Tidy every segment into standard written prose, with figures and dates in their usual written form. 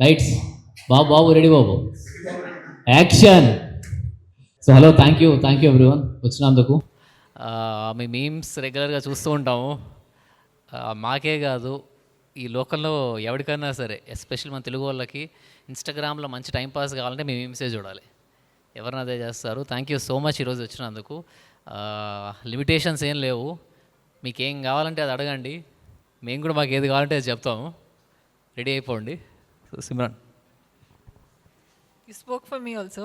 Lights. Babu Babu ready Babu, action. So hello, thank you everyone వచ్చినందుకు. మీ memes రెగ్యులర్గా చూస్తూ ఉంటాము. మాకే కాదు, ఈ లోకల్లో ఎవరికైనా సరే, ఎస్పెషల్ మన తెలుగు వాళ్ళకి ఇన్స్టాగ్రామ్లో మంచి టైంపాస్ కావాలంటే మీ మీమ్సే చూడాలి. ఎవరిని అదే చేస్తారు. థ్యాంక్ యూ సో మచ్ ఈరోజు వచ్చినందుకు. లిమిటేషన్స్ ఏం లేవు, మీకేం కావాలంటే అది అడగండి, మేము కూడా మాకు ఏది కావాలంటే అది చెప్తాము. రెడీ అయిపోండి. So Simran. You spoke for me also.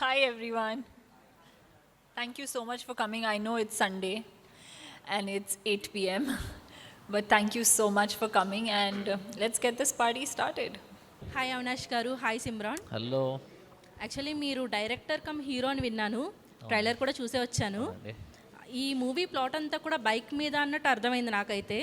Hi everyone. Thank you so much for coming. I know it's Sunday and it's 8 p.m. but thank you so much for coming and let's get this party started. Hi Avinash గారు. Hi Simran. Hello. Actually మీరు director come hero అని విన్నాను, trailer కూడా చూసే వచ్చాను. ఈ movie plot అంతా కూడా బైక్ మీద అన్నట్టు అర్థమైంది నాకైతే.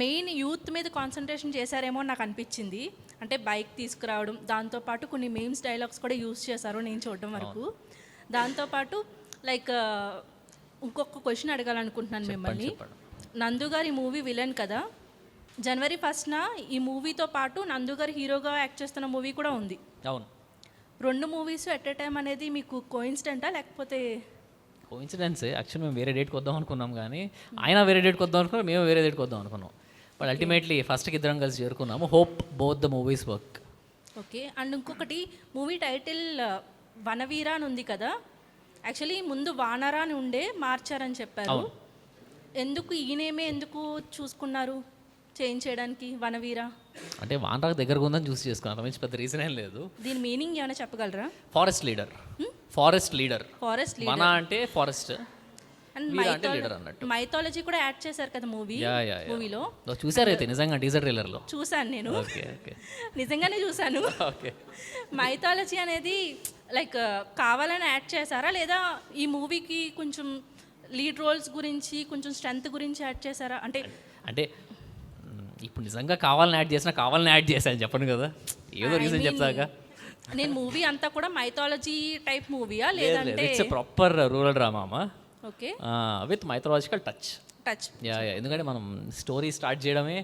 మెయిన్ యూత్ మీద కాన్సన్ట్రేషన్ చేశారేమో అని నాకు అనిపించింది. అంటే బైక్ తీసుకురావడం, దాంతోపాటు కొన్ని మీమ్స్ డైలాగ్స్ కూడా యూస్ చేశారు నేను చూడడం వరకు. దాంతోపాటు లైక్ ఇంకొక క్వశ్చన్ అడగాలనుకుంటున్నాను మిమ్మల్ని. నందు గారు ఈ మూవీ విలన్ కదా, జనవరి 1న ఈ మూవీతో పాటు నందు గారు హీరోగా యాక్ట్ చేస్తున్న మూవీ కూడా ఉంది. అవును. 2 మూవీస్ ఎట్ ఏ టైం అనేది మీకు కోఇన్సిడెంటా లేకపోతే? కోఇన్సిడెన్సే. యాక్చువల్లీ మేము వేరే డేట్కి వద్దాం అనుకున్నాం, కానీ ఆయన వేరే డేట్కి వద్దాం అనుకున్నాం, మేము వేరే డేట్కి వద్దాం అనుకున్నాం. బట్ అల్టిమేట్లీ ఫస్ట్కి ఇద్దరం కలిసి చేరుకున్నాము. Hope both the movies work. Okay. And ఇంకొకటి, మూవీ టైటిల్ వనవీర అని ఉంది కదా, యాక్చువల్లీ ముందు వానరా అని ఉండే, మార్చారని చెప్పారు. ఎందుకు ఈ నేమే ఎందుకు చూసుకున్నారు చేంజ్ చేయడానికి వనవీర? అంటే వానరాకు దగ్గరగా ఉందని చూసి చేసుకున్నాను, మంచి పెద్ద రీజన్ ఏం లేదు. దీని మీనింగ్ ఏమైనా చెప్పగలరా? Forest leader. Forest leader. Forest వన లీడర్ అంటే ఫారెస్ట్, అండ్ వీర అంటే లీడర్ అన్నట్టు. మైథాలజీ కూడా యాడ్ చేశారు కదా మూవీలో. చూసారైతే నిజంగా టీజర్ ట్రైలర్లో? చూసాను నేను. Okay okay. నిజంగానే చూసాను. ఓకే. మైథాలజీ అనేది లైక్ కావాలని యాడ్ చేశారా, లేదా ఈ మూవీకి కొంచెం లీడ్ రోల్స్ గురించి కొంచెం స్ట్రెంత్ గురించి యాడ్ చేశారా? అంటే ఇప్పుడు నిజంగా కావాలని యాడ్ చేసినా కావాలని యాడ్ చేశాను చెప్పను కదా, ఏదో రీజన్ చెప్తాక. నేను మూవీ అంతా కూడా మైథాలజీ టైప్ మూవీయా లేదంటే? ఇట్స్ ప్రాపర్ రూరల్ డ్రామా అమ్మా. Okay. With mythological touch. Yeah. ఎందుకంటే మనం స్టోరీ స్టార్ట్ చేయడమే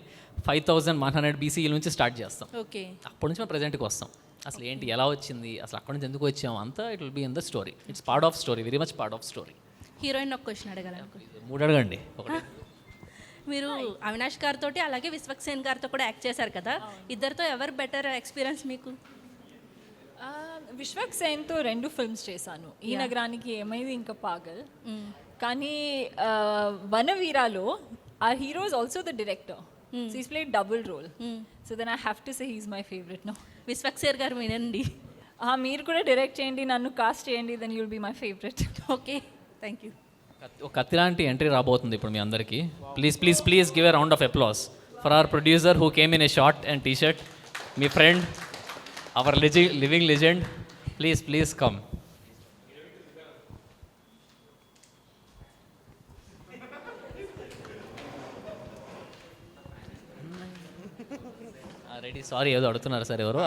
5100 BC నుంచి స్టార్ట్ చేస్తాం. ఓకే. అప్పటి నుంచి మనం ప్రజెంట్కి వస్తాం. అసలు ఏంటి, ఎలా వచ్చింది, అసలు అక్కడి నుంచి ఎందుకు వచ్చాం, అంతా it will be in the story. It's part of story, very much part of story. Heroine ఒక క్వశ్చన్ అడగాలను. 3 అడగండి. ఒకటి, మీరు అవినాష్ గారితో అలాగే విశ్వక్సేన్ గారితో కూడా యాక్ట్ చేశారు కదా, ఇద్దరితో ఎవరు బెటర్ ఎక్స్పీరియన్స్ మీకు? విశ్వక్ సేన్తో 2 ఫిల్మ్స్ చేశాను, ఈ నగరానికి ఏమైంది ఇంకా పాగల్. కానీ వనవీరాలో ఆ hero is also the director, so he's played double role. So then I have to say he's my favourite no. Vishwaksen గారు వినండి. మీరు కూడా డైరెక్ట్ చేయండి, నన్ను కాస్ట్ చేయండి, then you'll be my favourite. Okay, thank you. ఒక కత్తి లాంటి ఎంట్రీ రాబోతుంది ఇప్పుడు మీ అందరికీ. Please give a round of applause for our producer who came in a short and t-shirt. మీ friend, our living legend. Please come. Ready. Sorry, ఏదో అడుగుతున్నారు సార్ ఎవరు?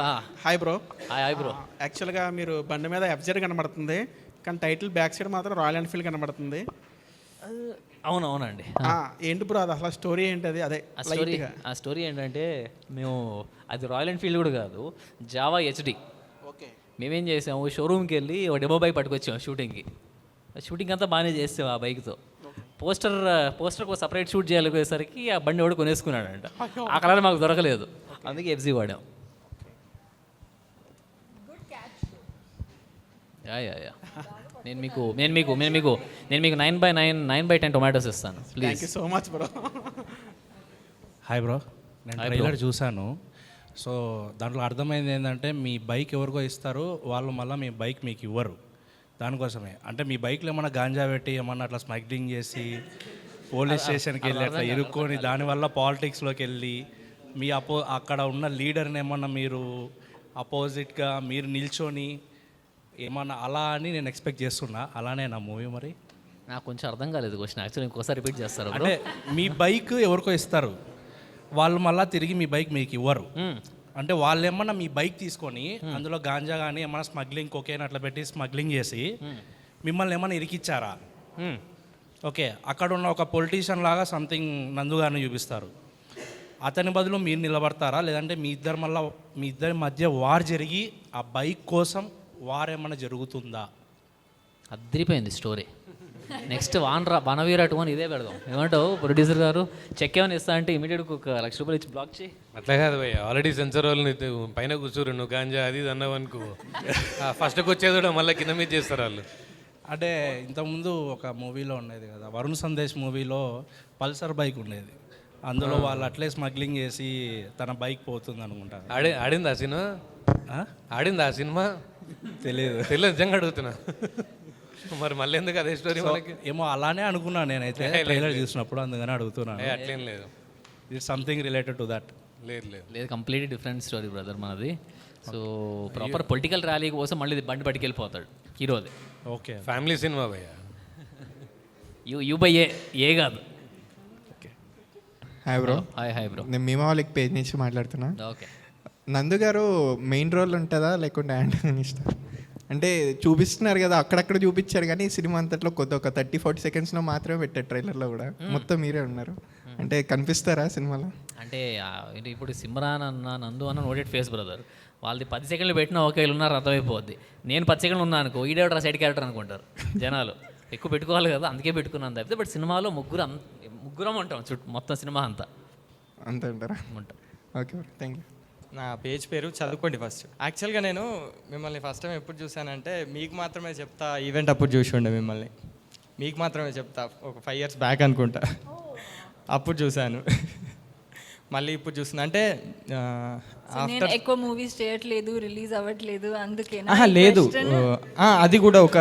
Hi bro. Hi bro. యాక్చువల్గా మీరు బండి మీద FZ కనబడుతుంది, కానీ టైటిల్ బ్యాక్ సైడ్ మాత్రం రాయల్ ఎన్ఫీల్డ్ కనబడుతుంది. అవునండి. ఏంటి బ్రో అది, అసలు స్టోరీ ఏంటి అది? అదే ఆ స్టోరీ ఏంటంటే, మేము అది రాయల్ ఎన్ఫీల్డ్ కూడా కాదు, జావా HD. ఓకే. మేమేం చేసాము, షోరూమ్కి వెళ్ళి ఒక డెమో బైక్ పట్టుకొచ్చాము షూటింగ్ అంతా బాగానే చేసాము ఆ బైక్తో. పోస్టర్కి సపరేట్ షూట్ చేయాలనేసరికి ఆ బండి వాడు కొనేసుకున్నాడంట. ఆ కలర్ మాకు దొరకలేదు, అందుకే FZ వాడాం. యా. నేను మీకు 9/10 టొమాటోస్ ఇస్తాను. Please. Thank you so much bro. Hi bro. నేను ట్రైలర్ చూశాను. సో దాంట్లో అర్థమైంది ఏంటంటే, మీ బైక్ ఎవరికో ఇస్తారు, వాళ్ళు మళ్ళీ మీ బైక్ మీకు ఇవ్వరు. దానికోసమే అంటే మీ బైక్లో ఏమన్నా గాంజా పెట్టి ఏమన్నా అట్లా స్మగ్లింగ్ చేసి పోలీస్ స్టేషన్కి వెళ్ళి అట్లా ఇరుక్కొని దానివల్ల పాలిటిక్స్లోకి వెళ్ళి మీ అక్కడ ఉన్న లీడర్ని ఏమన్నా మీరు అపోజిట్గా మీరు నిల్చొని ఏమన్నా అలా అని నేను ఎక్స్పెక్ట్ చేస్తున్నా. అలానే నా మూవీ మరి? నాకు కొంచెం అర్థం కాలేదు క్వశ్చన్, యాక్చువల్లీ ఇంకోసారి రిపీట్ చేస్తారు. అంటే మీ బైక్ ఎవరికో ఇస్తారు, వాళ్ళు మళ్ళీ తిరిగి మీ బైక్ మీకు ఇవ్వరు. అంటే వాళ్ళు ఏమన్నా మీ బైక్ తీసుకొని అందులో గాంజా కానీ ఏమన్నా స్మగ్లింగ్, కొకేన్ అట్లా పెట్టి స్మగ్లింగ్ చేసి మిమ్మల్ని ఏమన్నా ఇరికిచ్చారా? ఓకే. అక్కడ ఉన్న ఒక పొలిటీషియన్ లాగా సంథింగ్ నందు గారిని చూపిస్తారు. అతని బదులు మీరు నిలబడతారా, లేదంటే మీ ఇద్దరి మధ్య వార్ జరిగి ఆ బైక్ కోసం వార్ ఏమన్నా జరుగుతుందా? అద్దరిపోయింది స్టోరీ. నెక్స్ట్ వనవీర 2 అని ఇదే పెడదాం. ఏమంటావు ప్రొడ్యూసర్ గారు? చెక్ ఏమైనా ఇస్తా అంటే ఇమీడియట్ ఒక ₹1,00,000 ఇచ్చి బ్లాక్ చేయి. అట్లా కాదు భయ్య, ఆల్రెడీ సెన్సర్ వాళ్ళని పైన కూర్చోరు, నువ్వు గాంజా అది ఇది అన్నావు అనుకో, ఫస్ట్కి వచ్చేది కూడా మళ్ళీ కింద మీద చేస్తారు వాళ్ళు. అంటే ఇంతకుముందు ఒక మూవీలో ఉండేది కదా, వరుణ్ సందేశ్ మూవీలో పల్సర్ బైక్ ఉండేది. అందులో వాళ్ళు అట్లే స్మగ్లింగ్ చేసి తన బైక్ పోతుంది అనుకుంటా. ఆడింది ఆ సినిమా? ఆడింది ఆ సినిమా? తెలియదు నిజంగా అడుగుతున్నా. మరి మళ్ళీ ఎందుకు అదే స్టోరీ మనకి? ఏమో అలానే అనుకున్నాను నేనైతే ట్రైలర్ చూసినప్పుడు, అందుకని అడుగుతున్నాను. అట్లేం లేదు, it's something related to that. లేదు కంప్లీట్లీ డిఫరెంట్ స్టోరీ బ్రదర్ మనది. సో ప్రాపర్ పొలిటికల్ ర్యాలీ కోసం మళ్ళీ ఇది బండి పట్టుకెళ్ళిపోతాడు హీరోది. ఓకే, ఫ్యామిలీ సినిమా భయ్య. యూ బై ఏ కాదు. Hi bro. Hi bro. నేను మీమాలిక్ పేజ్ నుంచి మాట్లాడుతున్నా. ఓకే. నందు గారు మెయిన్ రోల్ ఉంటుందా లేకుంటే యాంటగనిస్ట్? అంటే చూపిస్తున్నారు కదా, అక్కడక్కడ చూపించారు కానీ సినిమా అంతట్లో కొద్ది ఒక 30-40 సెకండ్స్లో మాత్రమే పెట్టారు ట్రైలర్లో కూడా. మొత్తం మీరే ఉన్నారు అంటే కనిపిస్తారా సినిమాలో? అంటే ఇప్పుడు సిమ్రాన్ అన్న నందు అన్న నోటెడ్ ఫేస్ బ్రదర్. వాళ్ళది 10 సెకండ్లు పెట్టినా ఓకే ఉన్నారు అర్థమైపోద్ది. నేను 10 సెకండ్లు ఉన్నాను అనుకో, ఈడేవడరా సైడ్ క్యారెక్టర్ అనుకుంటారు జనాలు. ఎక్కువ పెట్టుకోవాలి కదా, అందుకే పెట్టుకున్నాను తప్పితే. బట్ సినిమాలో ముగ్గురం ఉంటాం మొత్తం సినిమా అంతా అంతే అంటారా? ఉంటాం. Okay, thank you. నా పేజ్ పేరు చదువుకోండి ఫస్ట్. యాక్చువల్గా నేను మిమ్మల్ని ఫస్ట్ టైం ఎప్పుడు చూశానంటే, మీకు మాత్రమే చెప్తా ఈవెంట్ అప్పుడు చూసి ఉండే మిమ్మల్ని. మీకు మాత్రమే చెప్తా ఒక 5 years బ్యాక్ అనుకుంటా, అప్పుడు చూశాను. మళ్ళీ ఇప్పుడు చూస్తున్నా అంటే నేను ఎక్కువ మూవీస్ చేయట్లేదు, రిలీజ్ అవ్వట్లేదు అందుకే. లేదు, అది కూడా ఒక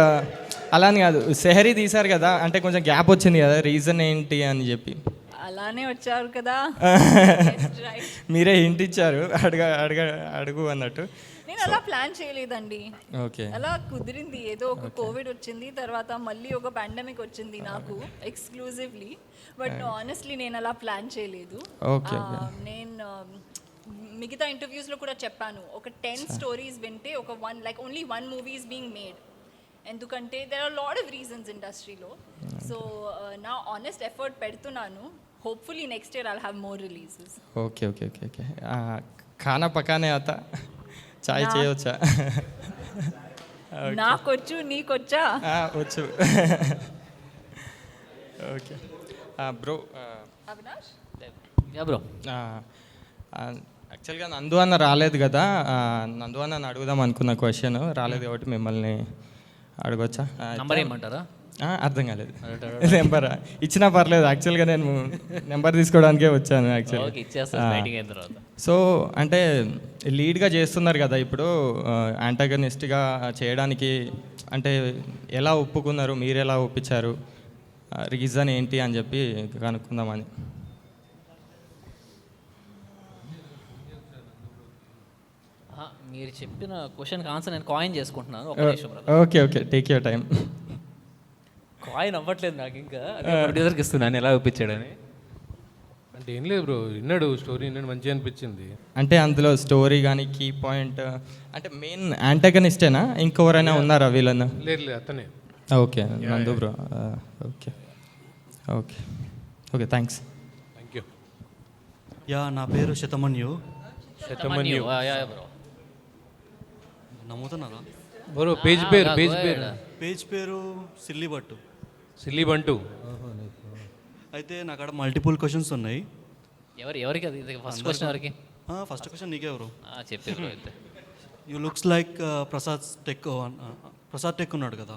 అలా అని కాదు. సెహరీ తీశారు కదా, అంటే కొంచెం గ్యాప్ వచ్చింది కదా, రీజన్ ఏంటి అని చెప్పి. అలానే వచ్చారు కదా. మీరే హింట్ ఇచ్చారు, అడుగు అన్నట్టు. నేను అలా ప్లాన్ చేయలేదండి. ఓకే, అలా కుదిరింది. ఏదో ఒక కోవిడ్ వచ్చింది, తర్వాత మళ్ళీ ఒక పాండమిక్ వచ్చింది నాకు ఎక్స్క్లూజివ్లీ. బట్ ఆనెస్ట్లీ నేను అలా ప్లాన్ చేయలేదు. నేను మిగతా ఇంటర్వ్యూస్లో కూడా చెప్పాను, ఒక 10 స్టోరీస్ వింటే ఒక only 1 movie is being made. ఎందుకంటే there are lot of reasons ఇండస్ట్రీలో. సో నా ఆనెస్ట్ ఎఫర్ట్ పెడుతున్నాను. Hopefully next year I'll have more releases. Okay okay okay okay. ఖానా పకానే ఆతా, చాయ్ చేయవచ్చా? నాకొచ్చు, నీకొచ్చా? వచ్చు. Okay bro. అవినాష్ బ్రో, యాక్చువల్గా నందు అన్న రాలేదు కదా, నందు అన్న అడుగుదాం అనుకున్న క్వశ్చన్ రాలేదు కాబట్టి మిమ్మల్ని అడగొచ్చా? నంబర్ ఏమంటారా? అర్థం కాలేదు. నెంబర్ ఇచ్చినా పర్లేదు, యాక్చువల్గా నేను నెంబర్ తీసుకోవడానికే వచ్చాను యాక్చువల్గా. సో అంటే లీడ్గా చేస్తున్నారు కదా ఇప్పుడు, యాంటాగనిస్ట్గా చేయడానికి అంటే ఎలా ఒప్పుకున్నారు, మీరు ఎలా ఒప్పించారు, రీజన్ ఏంటి అని చెప్పి కనుక్కుందామని. మీరు చెప్పిన క్వశ్చన్కి ఆన్సర్ నేను కాయిన్ చేసుకుంటున్నాను. Okay okay, take your time. Coin అవ్వట్లేదు నాకు ఇంకా, ప్రొడ్యూసర్కి ఇస్తున్నాను ఎలా ఒప్పించాడని. అంటే ఏం లేదు బ్రో, విన్నాడు స్టోరీ, విన్నాడు, మంచిగా అనిపించింది. అంటే అందులో స్టోరీ కానీ కీ పాయింట్ అంటే మెయిన్ యాంటాగనిస్టేనా, ఇంకెవరైనా ఉన్నారా వీళ్ళను? లేదు అతనే. ఓకే నందు bro. Okay okay okay, thanks. Thank you. Yeah, నా పేరు శతమన్యు. బ్రో నమ్ముతున్నారా? బ్రో పేజ్ పేరు సిల్లిబట్టు. సిల్లీ బంటు. అయితే నా కాడ మల్టిపుల్ క్వశ్చన్స్ ఉన్నాయి. ఎవరికి అది ఫస్ట్ క్వశ్చన్? ఎవరికి? ఫస్ట్ క్వశ్చన్ నీకే బ్రో. చెప్పారు అయితే. You looks like Prasad tech ఉన్నాడు కదా,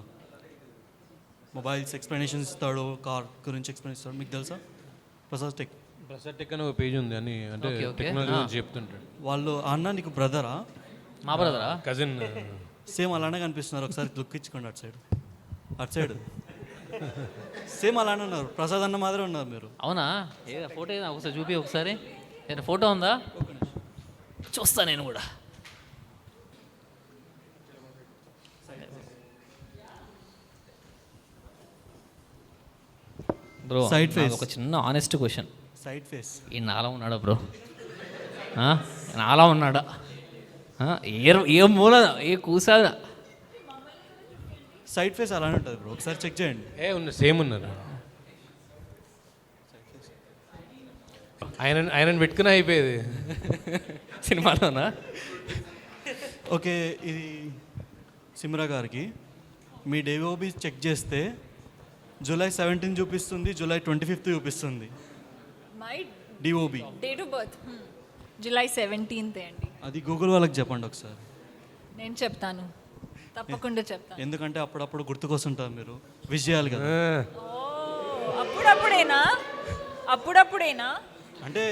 మొబైల్స్ ఎక్స్ప్లెనేషన్ ఇస్తాడు, కార్ గురించి ఎక్స్ప్లెయిన్ ఇస్తాడు, మీకు తెలుసా? ప్రసాద్ టెక్ అని ఒక పేజ్ ఉంది అని, అంటే టెక్నాలజీ గురించి చెప్తుంటాడు. వాళ్ళు అన్న నీకు బ్రదరా? మా బ్రదరా? కజిన్. సేమ్ అలానే కనిపిస్తున్నారు, ఒకసారి లుక్ ఇచ్చుకోండి. అటు సైడ్ సేమ్ అలానే ఉన్నారు, ప్రసాద్ అన్న మాదిరే ఉన్నారు మీరు. అవునా? ఫోటో ఒకసారి చూపి, ఒకసారి ఫోటో ఉందా చూస్తా నేను కూడా. Bro side face. ఒక చిన్న ఆనెస్ట్ క్వశ్చన్. Side face. ఈ నాలా ఉన్నాడా బ్రో? నాలా ఉన్నాడా? ఏ మూల ఏ కూసా? సైడ్ ఫేస్ అలానే ఉంటుంది బ్రో, ఒకసారి చెక్ చేయండి. సేమ్ ఉన్నారు. ఆయనను పెట్టుకుని అయిపోయేది సినిమాలోనా? ఓకే, ఇది సిమ్రా గారికి మీ డేఓబి చెక్ చేస్తే జూలై 17 చూపిస్తుంది, జూలై 25 చూపిస్తుంది. My DOB date of birth July 17th అండి. అది గూగుల్ వాళ్ళకి చెప్పండి ఒకసారి, నేను చెప్తాను, తప్పకుండా చెప్తాను. ఎందుకంటే అప్పుడప్పుడు గుర్తుకొస్తుంటారు మీరు, విష్ చేయాలి కదా. అప్పుడప్పుడేనా? అప్పుడప్పుడేనా? అంటే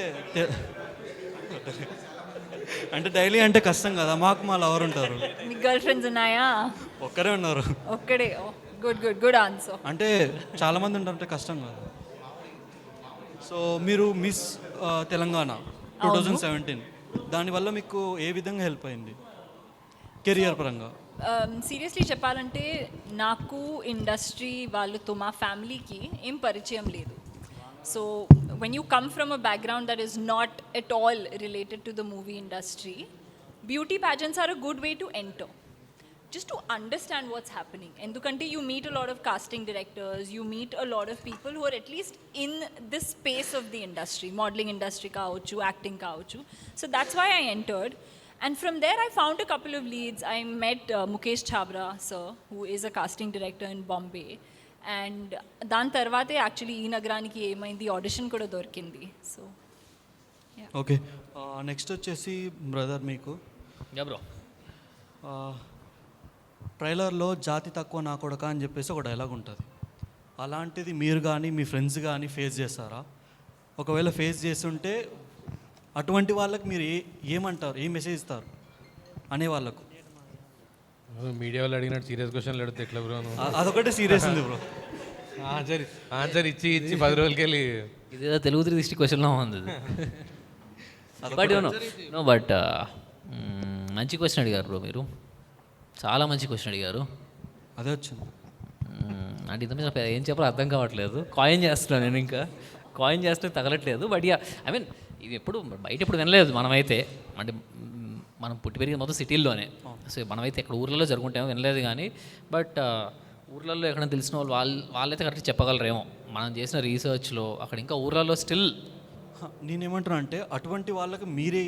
అంటే డైలీ అంటే కష్టం కదా, మాకు మా లవర్ ఉంటారు. మీ గర్ల్ ఫ్రెండ్స్ ఉన్నాయా? ఒక్కరే ఉన్నారు. ఒక్కడే? Good answer. అంటే చాలామంది ఉంటారంటే కష్టం కదా. సో మీరు మిస్ తెలంగాణ 2017, దానివల్ల మీకు ఏ విధంగా హెల్ప్ అయింది కెరియర్ పరంగా? సీరియస్లీ చెప్పాలంటే నాకు ఇండస్ట్రీ వాళ్ళతో మా ఫ్యామిలీకి ఏం పరిచయం లేదు. So when you come from a background that is not at all related to the movie industry, beauty pageants are a good way to enter, just to understand what's happening. Endukante you meet a lot of casting directors, you meet a lot of people who are at least in this space of the industry, modeling industry kaavachu, acting kaavachu. So that's why I entered. And from there, I found a couple of leads. I met Mukesh Chabra, sir, who is a casting director in Bombay. And దాని తర్వాతే actually ఈ నగరానికి ఏమైంది audition కూడా దొరికింది. So okay, next వచ్చేసి brother మీకు bro ట్రైలర్లో జాతి తక్కువ నా కొడక అని చెప్పేసి ఒక డైలాగ్ ఉంటుంది. అలాంటిది మీరు కానీ మీ ఫ్రెండ్స్ కానీ ఫేస్ చేస్తారా? ఒకవేళ ఫేస్ చేస్తుంటే అటువంటి వాళ్ళకి మీరు ఏమంటారు, ఏ మెసేజ్ ఇస్తారు అనే వాళ్ళకు? మీడియా వాళ్ళు అడిగినట్టు సీరియస్ క్వశ్చన్లు అడిగితే ఎట్లా బ్రో? అదొకటి సీరియస్ ఉంది బ్రో. ఆన్సర్ ఇచ్చి 10 రోజులకి వెళ్ళి ఇదేదో తెలుగు 360 క్వశ్చన్లో ఉంది. బట్ నో బట్ మంచి క్వశ్చన్ అడిగారు బ్రో, మీరు చాలా మంచి క్వశ్చన్ అడిగారు. అదే వచ్చింది అంటే ఇంత మీద ఏం చెప్పాలో అర్థం కావట్లేదు. కాయిన్ చేస్తున్నాను నేను, ఇంకా కాయిన్ చేస్తే తగలట్లేదు. బట్ యా, ఐ మీన్ ఇది ఎప్పుడు బయట ఎప్పుడు వినలేదు మనమైతే. అంటే మనం పుట్టి పెరిగింది మొత్తం సిటీల్లోనే. సో మనమైతే ఇక్కడ ఊర్లలో జరుగుంటామో వినలేదు కానీ, బట్ ఊర్లలో ఎక్కడ తెలిసిన వాళ్ళైతే కరెక్ట్గా చెప్పగలరేమో. మనం చేసిన రీసెర్చ్లో అక్కడ ఇంకా ఊర్లలో స్టిల్. నేనేమంటున్నా అంటే అటువంటి వాళ్ళకి మీరే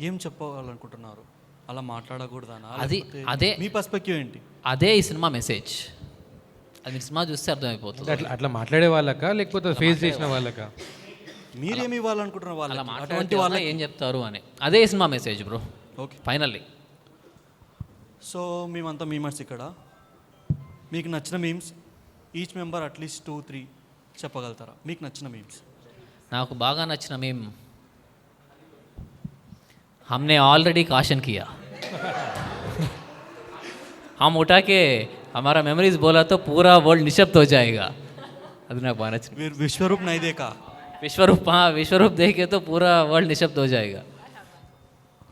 ఏం చెప్పాలనుకుంటున్నారు? అలా మాట్లాడకూడదనా? అదే మీ పర్స్పెక్టివ్ ఏంటి? అదే ఈ సినిమా మెసేజ్. అది మీరు సినిమా చూస్తే అర్థమైపోతుంది. అట్లా మాట్లాడే వాళ్ళకా లేకపోతే ఫేస్ చేసిన వాళ్ళకా? మీరేమి ఇవ్వాలనుకుంటున్నారు అలా వాళ్ళకి? అటువంటి వాళ్ళ ఏం చెప్తారు అని అదే ఈ cinema message bro. Okay, finally. So మేమంతా మీమర్స్ ఇక్కడ. మీకు నచ్చిన మీమ్స్ ఈచ్ మెంబర్ అట్లీస్ట్ 2-3 చెప్పగలుగుతారా? మీకు నచ్చిన మీమ్స్. నాకు బాగా నచ్చిన మీమ్, हमने ऑलरेडी काशन किया, हम उठा के हमारा मेमोरीज बोला तो पूरा वर्ल्ड निशब्द हो जाएगा. అది నాకు బాగా నచ్చింది. విశ్వరూప్ నైదేకా? విశ్వరూప్ దేకే తో పూరా వరల్డ్ నిశబ్ద్ హో జాయేగా.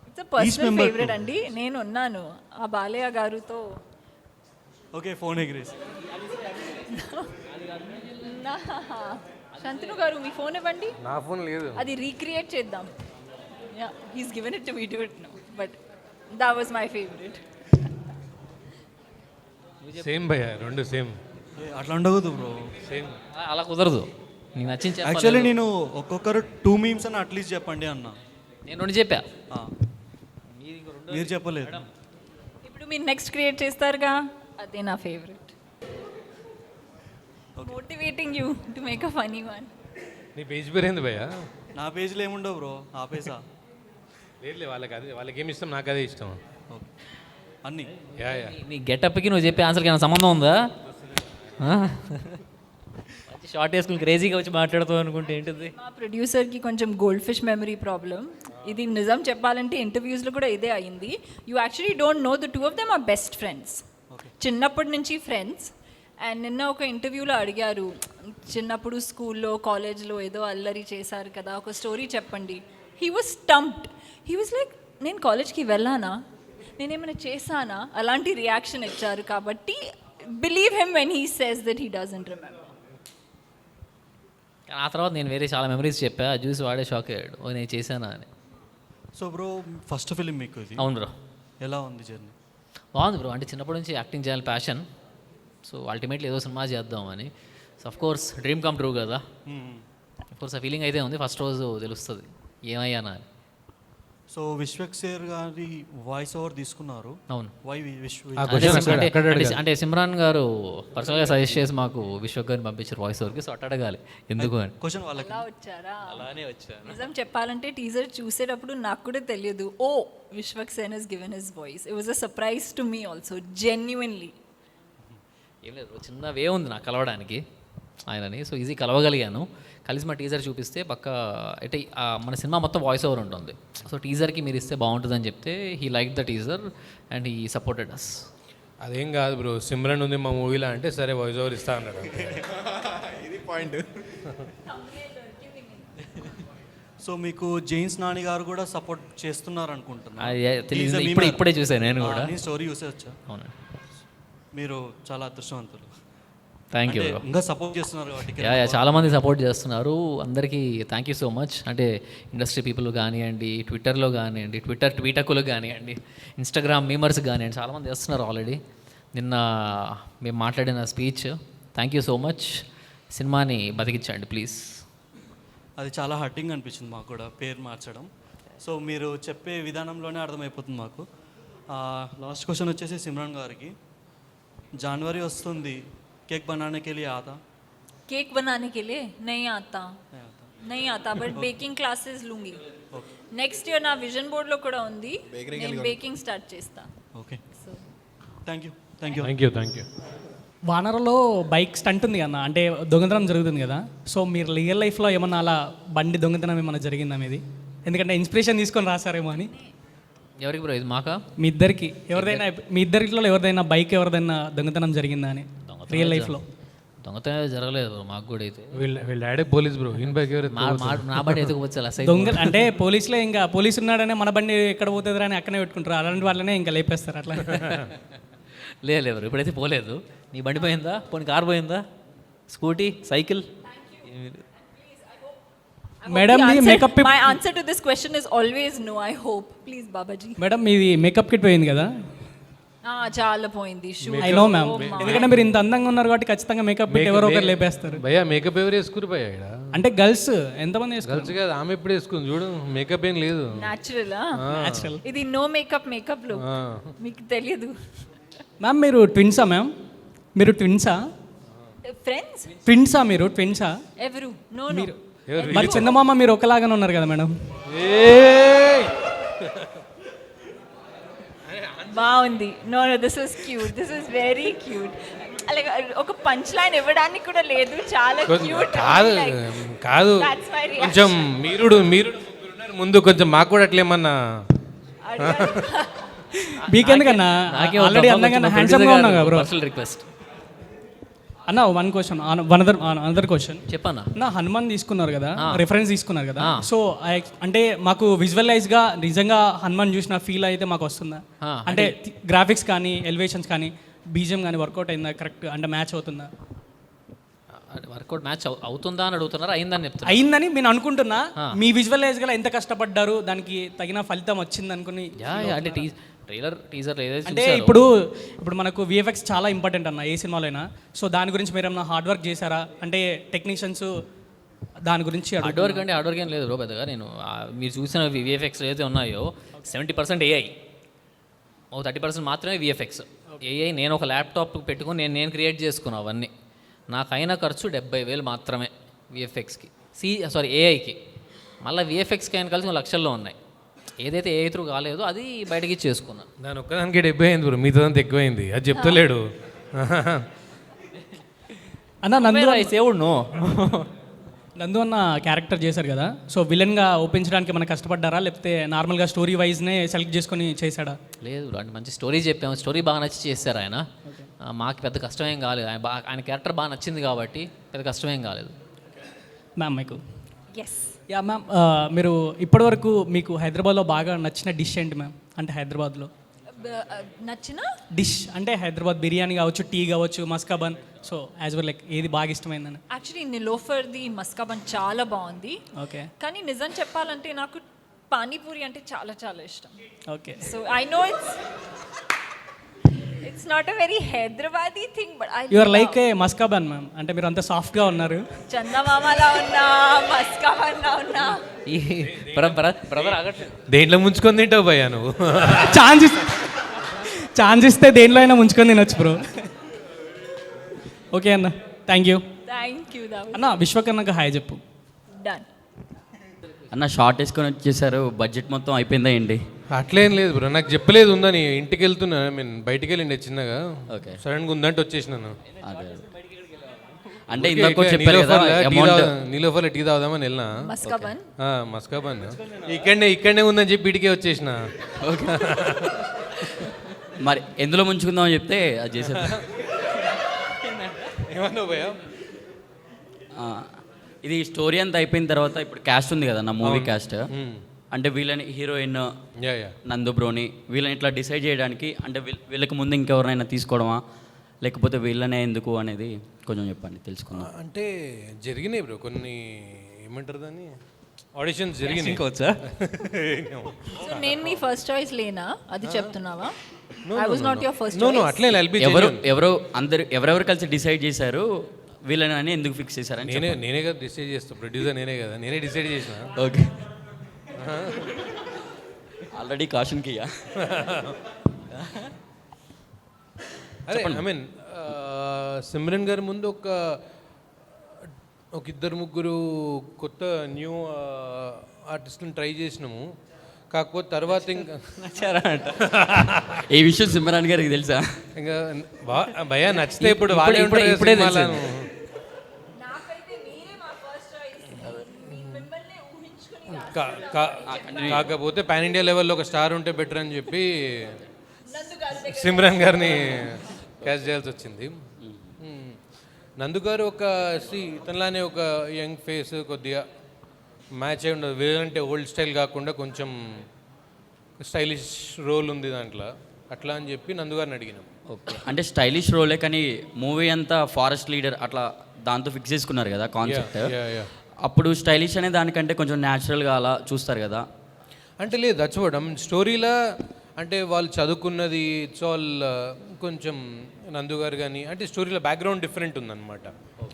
ఇట్స్ పర్సనల్ ఫేవరెట్ అండి. నేను ఉన్నాను ఆ బాలయ్య గారుతో. Okay, phone agrees. శంతను గారు మీ ఫోన్ ఇవ్వండి. నా ఫోన్ లేదు. అది రీక్రియేట్ చేద్దాం. Yeah, he's given it to me to it now, but that was my favourite. Same భయ్యా, రెండు సేమ్. అట్లా ఉండకూడదు బ్రో. సేమ్ అలా కుదరదు. నీకు నచ్చింది చెప్పాలి. యాక్చువల్లీ నేను ఒక్కొక్కరు 2 మీమ్స్ అని అట్లీస్ట్ చెప్పండి అన్న. నేను రెండు చెప్పా, మీరు చెప్పలేదు. ఇప్పుడు మీరు నెక్స్ట్ క్రియేట్ చేస్తారుగా, అదే నా favourite. Motivating you to make a funny one. నీ పేజ్ పేరు ఏంది భయ్యా? నా పేజ్లో ఏముండవు బ్రో, ఆపేసా. లేదు వాళ్ళకి అదే, వాళ్ళకి ఏమి ఇష్టం, నాకు అదే ఇష్టం. ఓకే, అన్నీ. యా నీ గెటప్కి నువ్వు చెప్పే ఆన్సర్కి ఏమైనా సంబంధం ఉందా? మంచి షార్ట్ వేసుకుని క్రేజీగా వచ్చి మాట్లాడుతావు అనుకుంటే ఏంటిది? మా ప్రొడ్యూసర్కి కొంచెం గోల్డ్ ఫిష్ మెమరీ ప్రాబ్లం. ఇది నిజం చెప్పాలంటే ఇంటర్వ్యూస్లో కూడా ఇదే అయింది. You actually don't know the 2 of them are best friends, చిన్నప్పటి నుంచి ఫ్రెండ్స్. అండ్ నిన్న ఒక ఇంటర్వ్యూలో అడిగారు, చిన్నప్పుడు స్కూల్లో కాలేజ్లో ఏదో అల్లరి చేశారు కదా, ఒక స్టోరీ చెప్పండి. He was stumped. He was like, నేను కాలేజ్కి వెళ్ళానా, నేనేమైనా చేశానా, అలాంటి రియాక్షన్ ఇచ్చారు. కాబట్టి believe him when he says that he doesn't remember. ఆ తర్వాత నేను వేరే చాలా మెమరీస్ చెప్పా, చూసి వాడే షాక్ అయ్యాడు, ఓ నేను చేశానా అని. సో బ్రో, ఫస్ట్ ఫిలిం మీకు ఇది? అవును బ్రో. ఎలా ఉంది జర్నీ? బాగుంది బ్రో. అంటే చిన్నప్పటి నుంచి యాక్టింగ్ చేయాలి ప్యాషన్. సో అల్టిమేట్లీ ఏదో సినిమా చేద్దామని. So of course dream come true కదా. అఫ్ కోర్స్ ఆ ఫీలింగ్ అయితే ఉంది, ఫస్ట్ రోజు తెలుస్తుంది. ఏమయ్యానా అని. సో విశ్వక్సేర్ గారి వాయిస్ ఓవర్ తీసుకున్నారు. అవును. వై అంటే సిమ్రాన్ గారు పర్సనల్గా సజెస్ట్ చేసి మాకు విశ్వక్ గారిని పంపించారు వాయిస్ ఓవర్కి. సో అట్ట అడగాలి ఎందుకు అని. క్వశ్చన్ వాళ్ళకి అలా వచ్చారా? అలానే వచ్చాను. నిజం చెప్పాలంటే టీజర్ చూసేటప్పుడు నాకు కూడా తెలియదు, ఓ Vishwak Sen has given his voice. It was a surprise to me also, genuinely. ఏం లేదు, చిన్న వే ఉంది నాకు కలవడానికి ఆయనని. సో ఈజీ కలవగలిగాను. కలిసి మా టీజర్ చూపిస్తే పక్క అంటే మన సినిమా మొత్తం వాయిస్ ఓవర్ ఉంటుంది. సో టీజర్కి మీరు ఇస్తే బాగుంటుందని చెప్తే he like the teaser and he supported us. అదేం కాదు బ్రో, సిమ్రన్ ఉంది మా మూవీలో అంటే సరే వాయిస్ ఓవర్ ఇస్తా అన్నాడు. ఇది పాయింట్. సో మీకు జేమ్స్ నాని గారు కూడా సపోర్ట్ చేస్తున్నారు అనుకుంటున్నా. తెలియదు, ఇప్పుడే చూసాను నేను కూడా. స్టోరీ చూసేవచ్చా? అవును. మీరు చాలా అదృష్టవంతులు. Thank you. ఇంకా సపోర్ట్ చేస్తున్నారు కాబట్టి. చాలామంది సపోర్ట్ చేస్తున్నారు. అందరికీ థ్యాంక్ యూ సో మచ్. అంటే ఇండస్ట్రీ పీపుల్ కానివ్వండి, ట్విట్టర్లో కానివ్వండి, ట్వీటకులు కానివ్వండి, ఇన్స్టాగ్రామ్ మీమర్స్ కానివ్వండి, చాలామంది చేస్తున్నారు ఆల్రెడీ. నిన్న మేము మాట్లాడిన speech, thank you so much. సినిమాని బతికించండి ప్లీజ్. అది చాలా హర్టింగ్ అనిపించింది మాకు కూడా పేరు మార్చడం. సో మీరు చెప్పే విధానంలోనే అర్థమైపోతుంది మాకు. లాస్ట్ క్వశ్చన్ వచ్చేసి సిమ్రాన్ గారికి, जनवरी वस्तुंदी, केक बनाने के लिए आता? केक बनाने के लिए नहीं आता बट बेकिंग क्लासेस लूंगी. నెక్స్ట్ ఇయర్ నా విజన్ బోర్డ్లో కూడా ఉంది, నేను బేకింగ్ స్టార్ట్ చేస్తా. Okay, so thank you. వానరలో బైక్ స్టంట్ ఉంది కదా, అంటే దొంగతనం జరుగుతుంది కదా. సో మీరు రియల్ లైఫ్లో ఏమన్నా అలా బండి దొంగతనం ఏమన్నా జరిగిందా మీది? ఎందుకంటే ఇన్స్పిరేషన్ తీసుకొని రాసారేమో అని. ఎవరికి బ్రో ఇది? మాకా? మీ ఇద్దరిలో ఎవరిదైనా బైక్ ఎవరిదైనా దొంగతనం జరిగిందా అని రియల్ లైఫ్లో? దొంగతనం జరగలేదు బ్రో మాకు కూడా. అయితే వీళ్ళ daddy police bro, in bike నా బండి ఎత్తుకుపోవచ్చు దొంగ అంటే పోలీసులో ఇంకా పోలీసు ఉన్నాడనే మన బండి ఎక్కడ పోతుందిరా అని అక్కనే పెట్టుకుంటారు. అలాంటి వాళ్ళనే ఇంకా లేపేస్తారు అట్లా. లేదు బ్రో, ఇప్పుడైతే పోలేదు. నీ బండి పోయిందా? పోనీ కార్ పోయిందా? Scooty, cycle? Madam makeup my answer to this question is always no. I hope please Babaji. Madam మీది మేకప్ కిట్ పోయింది కదా? చాలా పోయింది. ఐ నో మ్యామ్, ఎందుకంటే మీరు ఇంత అందంగా ఉన్నారు కాబట్టి ఖచ్చితంగా మేకప్ కిట్ ఎవరో ఒకరు లేపేస్తారు. భయ్యా మేకప్ ఎవరు వేసుకురు భయ్యా ఇక్కడ? అంటే గర్ల్స్ ఎంతమంది వేసుకున్నారు? గర్ల్స్ కాదు, ఆమె ఎప్పుడు వేసుకుంది చూడు, మేకప్ ఏం లేదు. న్యాచురల్. ఇది నో మేకప్ లో మీకు తెలియదు. మ్యామ్ మీరు ట్విన్సా? మ్యామ్ మీరు ట్విన్సా? మీరు ట్విన్సా? ఎవరు? నో మీరు మరి చందమామ మీరు ఒకలాగానే ఉన్నారు కదా మేడం. బాగుంది. No this is cute, this is very cute. అలాగే ఒక పంచ్ లైన్ ఇవ్వడానికి కూడా లేదు, చాలా క్యూట్. కాదు కొంచెం మీరు ముందు కొంచెం మాకు కూడా అట్లేమన్నా మీకెందుకన్నా ఆల్రెడీ అందంగా హ్యాండ్సమ్ గా ఉన్నావు బ్రో. రిక్వెస్ట్ అన్న, వన్ క్వశ్చన్, అనదర్ క్వశ్చన్ చెప్పన్నా. నా హనుమాన్ తీసుకున్నారు కదా, రిఫరెన్స్ తీసుకున్నారు కదా. సో అంటే మాకు విజువలైజ్గా నిజంగా హనుమాన్ చూసిన ఫీల్ అయితే మాకు వస్తుందా? అంటే గ్రాఫిక్స్ కానీ ఎలివేషన్స్ కానీ బీజిఎం కానీ వర్కౌట్ అయిందా? కరెక్ట్ అంటే మ్యాచ్ అవుతుందా? వర్కౌట్ మ్యాచ్ అవుతుందా అని అడుగుతున్నారు. అయిందని చెప్తాను. అయిందని నేను అనుకుంటున్నా. మీ విజువలైజ్గా ఎంత కష్టపడ్డారు, దానికి తగిన ఫలితం వచ్చింది అనుకుని. అంటే టీజర్ అంటే ఇప్పుడు మనకు విఎఫ్ఎక్స్ చాలా ఇంపార్టెంట్ అన్న ఏ సినిమాలో అయినా. సో దాని గురించి మీరు ఏమన్నా హార్డ్ వర్క్ చేశారా? అంటే టెక్నీషియన్స్ దాని గురించి. హార్డ్ వర్క్ ఏం లేదు బ్రో పెద్దగా. నేను మీరు చూసిన విఎఫ్ఎక్స్ ఏదైతే ఉన్నాయో 70% ఏఐ, 30% మాత్రమే విఎఫ్ఎక్స్. ఏఐ నేను ఒక ల్యాప్టాప్ పెట్టుకుని నేను క్రియేట్ చేసుకున్నాను అవన్నీ. నాకైన ఖర్చు 70,000 మాత్రమే విఎఫ్ఎక్స్కి, ఏఐకి. మళ్ళీ విఎఫ్ఎక్స్కి అయిన కలిసి లక్షల్లో ఉన్నాయి. ఏదైతే ఏ త్రూ కాలేదో అది బయటకి చేసుకున్నాను. దాని ఒక్కదానికి 70 అయింది బ్రో, మిగతాదంతా ఎక్కువైంది. అది చెప్తలేడు అన్న. నందు అన్న క్యారెక్టర్ చేశారు కదా, సో విలన్గా ఒప్పించడానికి మనకు కష్టపడ్డారా, లేకపోతే నార్మల్గా స్టోరీ వైజ్నే సెలెక్ట్ చేసుకొని చేశాడా? లేదు, అంటే మంచి స్టోరీ చెప్పాము, స్టోరీ బాగా నచ్చి చేశారు ఆయన. మాకు పెద్ద కష్టమేం కాలేదు. ఆయన క్యారెక్టర్ బాగా నచ్చింది కాబట్టి పెద్ద కష్టమేం కాలేదు. మ్యామ్ మీకు ఎస్ యా మ్యామ్, మీరు ఇప్పటివరకు మీకు హైదరాబాద్లో బాగా నచ్చిన డిష్ ఏంటి మ్యామ్? అంటే హైదరాబాద్లో నచ్చిన డిష్ అంటే హైదరాబాద్ బిర్యానీ కావచ్చు, టీ కావచ్చు, maska bun. So as well like ఏది బాగా ఇష్టమైందని? యాక్చువల్లీ నిలోఫర్ది మస్కాబన్ చాలా బాగుంది. ఓకే, కానీ నిజం చెప్పాలంటే నాకు పానీపూరి అంటే చాలా చాలా ఇష్టం. Okay, so I know It's not a very Hyderabadi thing, but I you are love- like a maska bun ma'am, అంటే మీరు అంత సాఫ్ట్గా ఉన్నారు. చందమామలా ఉన్నా, మస్కాబన్లా ఉన్నా. ఈ బ్రదర్ ఆగట్లేదు. దేంట్లో ముంచుకొని తింటావు భయ్యా నువ్వు? ఛాన్స్ ఇస్తే దేంట్లో అయినా ముంచుకొని తినొచ్చు బ్రో. ఓకే అన్న, thank you. Thank you, that was అన్న విశ్వకర్ణకు హాయ్ చెప్పు. done. అన్న షార్ట్ వేసుకొని వచ్చేసారు, బడ్జెట్ మొత్తం అయిపోయిందా ఏంటి? అట్లేం లేదు బ్రో, నాకు చెప్పలేదు ఉందని. ఇంటికి వెళ్తున్నా, బయటికి వెళ్ళిండే చిన్నగా. ఓకే. సడన్గా ఉందంటే వచ్చేసినాను. అదే అంటే ఇందాక కూడా చెప్పారు కదా అమౌంట్. నీలోఫర్లో టీ తాగుదామని వెళ్ళినా. మస్కాబన్. మస్కాబన్ ఇక్కడనే ఉందని చెప్పి ఇటుకే వచ్చేసిన. మరి ఎందులో ముంచుకుందామని చెప్తే అది చేసేది. ఏమన్నావు భయ్యా? ఇది స్టోరీ అంతా అయిపోయిన తర్వాత ఇప్పుడు క్యాస్ట్ ఉంది కదా నా మూవీ క్యాస్ట్, అంటే వీళ్ళని హీరోయిన్ నందు బ్రోని వీళ్ళని ఇట్లా డిసైడ్ చేయడానికి, అంటే వీళ్ళకి ముందు ఇంకెవరినైనా తీసుకోవడమా లేకపోతే వీళ్ళనే ఎందుకు అనేది కొంచెం చెప్పండి తెలుసుకుందాం. అంటే జరిగినాయి బ్రో కొన్ని, ఏమంటారు దాన్ని, ఆడిషన్స్ జరిగినాయి. సో నేను మీ ఫస్ట్ చాయిస్ లేనా అది చెప్తున్నావా? I was not your first choice. అట్లే ఎవరెవరు కలిసి డిసైడ్ చేశారు వీళ్ళని అని ఎందుకు ఫిక్స్ చేశారని? నేనే కదా డిసైడ్ చేస్తా, ప్రొడ్యూసర్ నేనే కదా, నేనే డిసైడ్ చేసిన. ఓకే. ఆల్రెడీ కాషన్కి అదే ఐ మీన్ సిమ్రన్ గారి ముందు ఒక ఇద్దరు ముగ్గురు కొత్త న్యూ ఆర్టిస్ట్ని ట్రై చేసినాము. కాకపోతే తర్వాత ఇంకా ఈ విషయం సిమ్రాన్ గారికి తెలుసా? ఇంకా భయ్యా నచ్చితే ఇప్పుడు ఇప్పుడే కాకపోతే పాన్ ఇండియా లెవెల్లో ఒక స్టార్ ఉంటే బెటర్ అని చెప్పి సిమ్రాన్ గారిని క్యాచ్ చేయాల్సి వచ్చింది. నందు గారు ఇతనిలానే ఒక యంగ్ ఫేస్, కొద్దిగా మ్యాచ్ అయి ఉండదు. వేరంటే ఓల్డ్ స్టైల్ కాకుండా కొంచెం స్టైలిష్ రోల్ ఉంది దాంట్లో, అట్లా అని చెప్పి నందు గారిని అడిగినాం. ఓకే. అంటే స్టైలిష్ రోలే కానీ మూవీ అంతా ఫారెస్ట్ లీడర్ అట్లా దాంతో ఫిక్స్ చేసుకున్నారు కదా కాన్సెప్ట్. అప్పుడు స్టైలిష్ అనే దానికంటే కొంచెం న్యాచురల్గా అలా చూస్తారు కదా. అంటే లేదు, దచ్చవడం స్టోరీలో అంటే వాళ్ళు చదువుకున్నది ఇట్స్ ఆల్ కొంచెం నందు గారు కానీ అంటే స్టోరీలో బ్యాక్గ్రౌండ్ డిఫరెంట్ ఉందన్నమాట.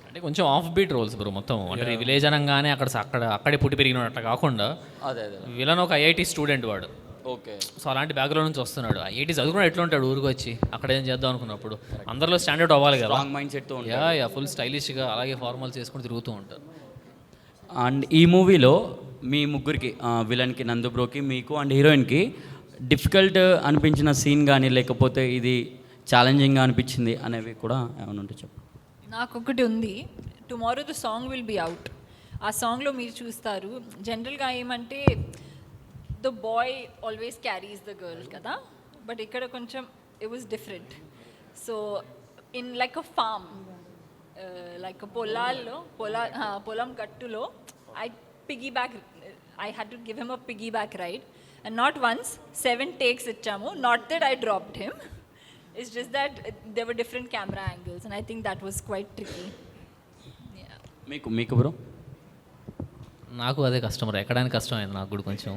అంటే కొంచెం ఆఫ్ బీట్ రోల్స్ బ్రో మొత్తం. అంటే విలేజ్ అనగానే అక్కడే పుట్టి పెరిగినట్టు కాకుండా అదే విలన్ ఒక ఐఐటి స్టూడెంట్ వాడు. ఓకే. సో అలాంటి బ్యాక్గ్రౌండ్ నుంచి వస్తున్నాడు. ఐఐటి చదువుకున్నాడు, ఎట్లా ఉంటాడు ఊరికి వచ్చి అక్కడ ఏం చేద్దాం అనుకున్నప్పుడు అందరిలో స్టాండర్డ్ అవ్వాలి కదా, మైండ్ సెట్తో ఫుల్ స్టైలిష్గా అలాగే ఫార్మల్ చేసుకుని తిరుగుతూ ఉంటారు. అండ్ ఈ మూవీలో మీ ముగ్గురికి విలన్కి, నందు బ్రోకి, మీకు అండ్ హీరోయిన్కి డిఫికల్ట్ అనిపించిన సీన్ కానీ లేకపోతే ఇది ఛాలెంజింగ్గా అనిపించింది అనేవి కూడా ఏమైనా ఉంటే చెప్పు. నాకు ఒకటి ఉంది. Tomorrow the song will be out. ఆ సాంగ్లో మీరు చూస్తారు జనరల్గా ఏమంటే the boy always carries the girl కదా, బట్ ఇక్కడ కొంచెం it was different. So in like a farm, like పొలం గట్టులో I had to give him a piggyback ride, and not once, 7 takes ichamu. Not that I dropped him, it's just that there were different camera angles, and I think that was quite tricky. మీకు bro? నాకు అదే customer ఎక్కడానికి కష్టమైంది నాకు కూడా కొంచెం.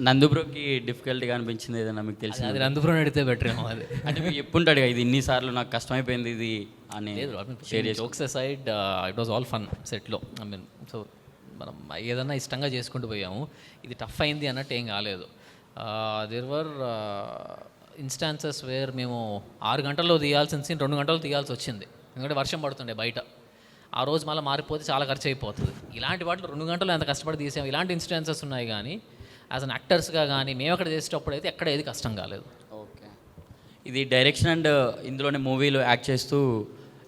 నందు బ్రోకి డిఫికల్ట్గా అనిపించింది ఏదైనా మీకు తెలిసి? అది నందు బ్రో అడిగితే బెటర్ ఏమో. అది అంటే మీకు ఎప్పుంటాడు ఇది ఇన్నిసార్లు నాకు కష్టమైపోయింది ఇది అని. Jokes aside it was all fun సెట్లో. ఐ మీన్ సో మనం ఏదన్నా ఇష్టంగా చేసుకుంటూ పోయాము. ఇది టఫ్ అయింది అన్నట్టు ఏం కాలేదు. దేర్ వర్ ఇన్స్టాన్సెస్ వేర్ మేము 6 గంటల్లో తీయాల్సిన సీన్ 2 గంటల్లో తీయాల్సి వచ్చింది, ఎందుకంటే వర్షం పడుతుండే బయట. ఆ రోజు మళ్ళీ మారిపోతే చాలా ఖర్చు అయిపోతుంది. ఇలాంటి వాటిలో 2 గంటలు ఎంత కష్టపడి తీసాము. ఇలాంటి ఇన్స్టాన్సెస్ ఉన్నాయి కానీ యాజ్ అన్ యాక్టర్స్గా కానీ మేము అక్కడ చేసేటప్పుడు అయితే ఎక్కడ ఏది కష్టం కాలేదు. ఓకే. ఇది డైరెక్షన్ అండ్ ఇందులోనే మూవీలో యాక్ట్ చేస్తూ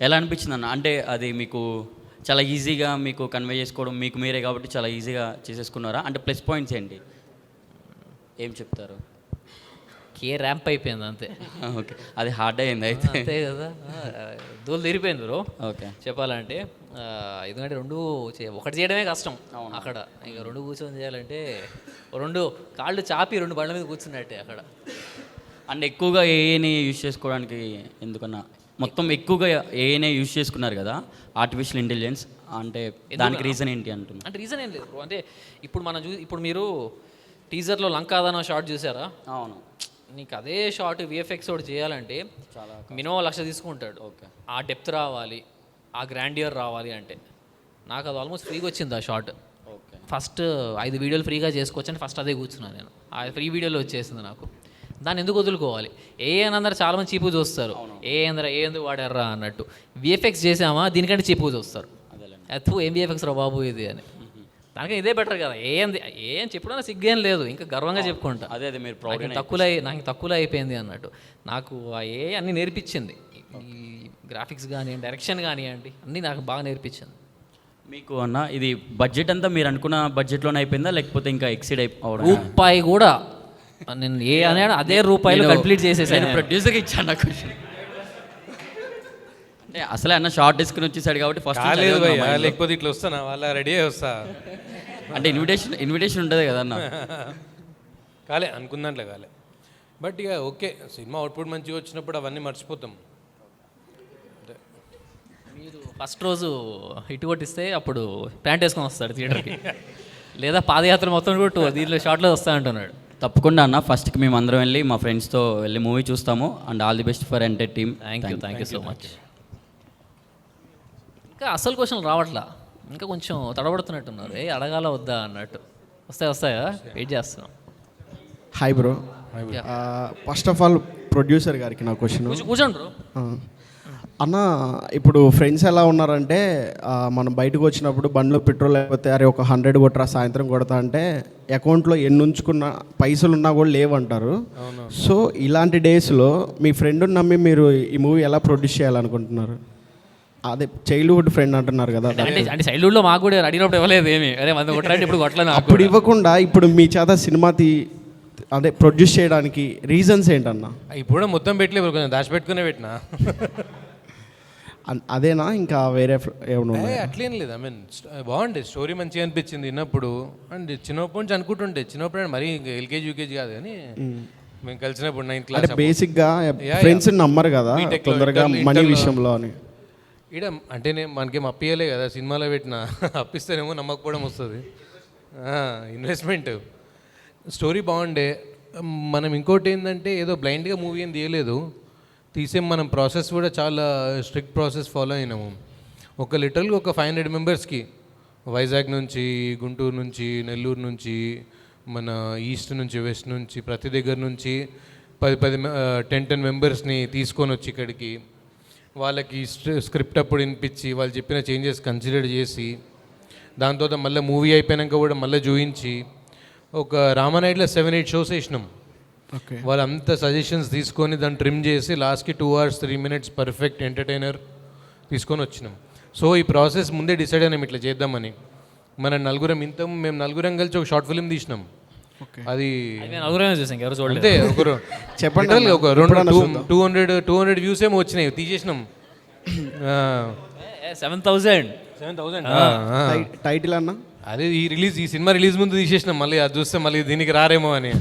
ఎలా అనిపించింది అన్న? అంటే అది మీకు చాలా ఈజీగా మీకు కన్వే చేసుకోవడం మీకు మీరే కాబట్టి చాలా ఈజీగా చేసేసుకున్నారా? అంటే ప్లస్ పాయింట్స్ ఏంటి, ఏం చెప్తారు? ర్యాంప్ అయిపోయింది అంతే. ఓకే. అది హార్డ్ అయింది అయితే. అంతే కదా, దూలు తిరిగిపోయింది బ్రో. ఓకే. చెప్పాలంటే ఎందుకంటే ఒకటి చేయడమే కష్టం అక్కడ. ఇక 2 కూర్చొని చేయాలంటే 2 కాళ్ళు చాపి 2 బండ్ల మీద కూర్చున్నట్టే అక్కడ. అండ్ ఎక్కువగా ఏఏని యూజ్ చేసుకోవడానికి ఎందుకన్నా మొత్తం ఎక్కువగా ఏఏనే యూజ్ చేసుకున్నారు కదా ఆర్టిఫిషియల్ ఇంటెలిజెన్స్, అంటే దానికి రీజన్ ఏంటి అంటున్నా? అంటే రీజన్ ఏం లేదు బ్రో. అంటే ఇప్పుడు మీరు టీజర్లో లంకాదానం షార్ట్ చూసారా? అవును. నీకు అదే షార్ట్ విఎఫ్ఎక్స్ ఒకటి చేయాలంటే మినిమం 1 లక్ష తీసుకుంటాడు. ఓకే, ఆ డెప్త్ రావాలి, ఆ గ్రాండియర్ రావాలి అంటే నాకు అది ఆల్మోస్ట్ ఫ్రీగా వచ్చింది ఆ షార్ట్. ఓకే, ఫస్ట్ 5 వీడియోలు ఫ్రీగా చేసుకోవచ్చు అని ఫస్ట్ అదే కూర్చున్నాను నేను. ఆ ఫ్రీ వీడియోలో వచ్చేసింది నాకు. దాన్ని ఎందుకు వదులుకోవాలి? అందరూ చాలామంది చీపు చూస్తారు, ఎందుకు వాడారా అన్నట్టు. విఎఫ్ఎక్స్ చేసామా దీనికంటే చీపుగా చూస్తారు. ఏం విఎఫ్ఎక్స్ రా బాబు ఇది అని. దానికి ఇదే బెటర్ కదా. ఏం చెప్పడం సిగ్గేం లేదు, ఇంకా గర్వంగా చెప్పుకుంటా. అదే మీరు నాకు తక్కువలో అయిపోయింది అన్నట్టు. నాకు అన్నీ నేర్పించింది. ఈ గ్రాఫిక్స్ కానివ్వండి, డైరెక్షన్ కానివ్వండి, అన్నీ నాకు బాగా నేర్పించింది. మీకు అన్న ఇది బడ్జెట్ అంతా మీరు అనుకున్న బడ్జెట్లోనే అయిపోయిందా, లేకపోతే ఇంకా ఎక్సీడ్ అయిపోవడం? రూపాయి కూడా నేను అదే రూపాయలు కంప్లీట్ చేసేసాను. ప్రొడ్యూసర్కి ఇచ్చాను నాకు. అంటే అసలే అన్న షార్ట్ డిస్క్ వచ్చేసాడు కాబట్టి ఫస్ట్ లేకపోతే ఇట్లా వస్తానా వాళ్ళ రెడీ అయ్యి వస్తా. అంటే ఇన్విటేషన్ ఉంటుంది కదా అన్న. కాలే అనుకున్నట్లే కాలే. బట్ ఇక ఓకే, సినిమా అవుట్పుట్ మంచిగా వచ్చినప్పుడు అవన్నీ మర్చిపోతాం. మీరు ఫస్ట్ రోజు హిట్ కొట్టిస్తే అప్పుడు ప్యాంట్ వేసుకొని వస్తాడు థియేటర్కి, లేదా పాదయాత్ర మొత్తం కూడా దీంట్లో షార్ట్లో వస్తా అంటున్నాడు. తప్పకుండా అన్న, ఫస్ట్కి మేము అందరం వెళ్ళి మా ఫ్రెండ్స్తో వెళ్ళి మూవీ చూస్తాము. And all the best for enter team. Thank you so much. ఇంకా అసలు క్వశ్చన్లు రావట్లా, ఇంకా కొంచెం తడబడుతున్నట్టున్నారు. అడగాల వద్దా అన్నట్టు. వస్తాయా? వెయిట్ చేస్తున్నాం. Hi bro. First of all producer గారికి నా క్వశ్చన్. కూర్చోండి బ్రో. అన్న, ఇప్పుడు ఫ్రెండ్స్ ఎలా ఉన్నారంటే మనం బయటకు వచ్చినప్పుడు బండ్లో పెట్రోల్ అయిపోతే అరే ఒక 100 కొట్టరా సాయంత్రం కొడతా అంటే అకౌంట్లో ఎన్ని ఉంచుకున్న పైసలు ఉన్నా కూడా లేవంటారు. సో ఇలాంటి డేస్లో మీ ఫ్రెండ్ని నమ్మి మీరు ఈ మూవీ ఎలా ప్రొడ్యూస్ చేయాలనుకుంటున్నారు? అదే చైల్డ్హుడ్ ఫ్రెండ్ అంటున్నారు కదా. అంటే చైల్డ్హుడ్లో మాకు కూడా అడిగినప్పుడు ఇవ్వలేదు ఏమి, అరే మంది కొట్టరంటే ఇప్పుడు కొట్టలేదు. అప్పుడు ఇవ్వకుండా ఇప్పుడు మీ చేత సినిమా అదే ప్రొడ్యూస్ చేయడానికి రీజన్స్ ఏంటన్నా? ఇప్పుడు మొత్తం పెట్టలేదు, కొంచెం దాచిపెట్టుకునే పెట్టినా. అదేనా ఇంకా వేరే ఏమన్నా? అట్లేం లేదు. ఐ మీన్ బాగుండే స్టోరీ మంచిగా అనిపించింది విన్నప్పుడు. అండ్ చిన్నప్పటి నుంచి అనుకుంటుంటే, చిన్నప్పుడు మరీ ఇంకా ఎల్కేజీ యూకేజీ కాదు కానీ మేము కలిసినప్పుడు 9th క్లాస్. అంటే బేసిక్గా ఫ్రెండ్స్ నమ్మరు కదా తొందరగా మనీ విషయంలో అని. ఈడ అంటే నేను మనకేం అప్పియలే కదా, సినిమాలో పెట్టిన అప్పిస్తేనేమో నమ్మకపోవడం వస్తుంది. ఇన్వెస్ట్మెంట్ స్టోరీ బాగుండే. మనం ఇంకోటి ఏంటంటే ఏదో బ్లైండ్గా మూవీ ఏం తీయలేదు, తీసే మనం ప్రాసెస్ కూడా చాలా స్ట్రిక్ట్ ప్రాసెస్ ఫాలో అయినాము. లిటరల్గా ఒక 500 మెంబర్స్కి వైజాగ్ నుంచి, గుంటూరు నుంచి, నెల్లూరు నుంచి, మన ఈస్ట్ నుంచి, వెస్ట్ నుంచి, ప్రతి దగ్గర నుంచి 10 మెంబర్స్ని తీసుకొని వచ్చి ఇక్కడికి వాళ్ళకి స్క్రిప్ట్ అప్పుడు వినిపించి వాళ్ళు చెప్పిన చేంజెస్ కన్సిడర్ చేసి దాని తర్వాత మళ్ళీ మూవీ అయిపోయాక కూడా మళ్ళీ చూపించి ఒక రామానాయుడులో 7-8 షోస్ వేసినాం. వాళ్ళంతా సజెషన్స్ తీసుకొని దాన్ని ట్రిమ్ చేసి లాస్ట్కి 2 hours 3 minutes పర్ఫెక్ట్ ఎంటర్టైనర్ తీసుకొని వచ్చినాం. సో ఈ ప్రాసెస్ ముందే డిసైడ్ అయినాం ఇట్లా చేద్దామని. మేము నలుగురం కలిసి ఒక షార్ట్ ఫిల్మ్ తీసినాం. అది అంతే ఒకరు చెప్పండి, ఒక 200 వ్యూస్ ఏమో వచ్చినాయి, తీసేసినాం. 7,000 టైటిల్ అన్న అదే ఈ సినిమా రిలీజ్ ముందు తీసేసినాం. మళ్ళీ అది చూస్తే మళ్ళీ దీనికి రారేమో అని.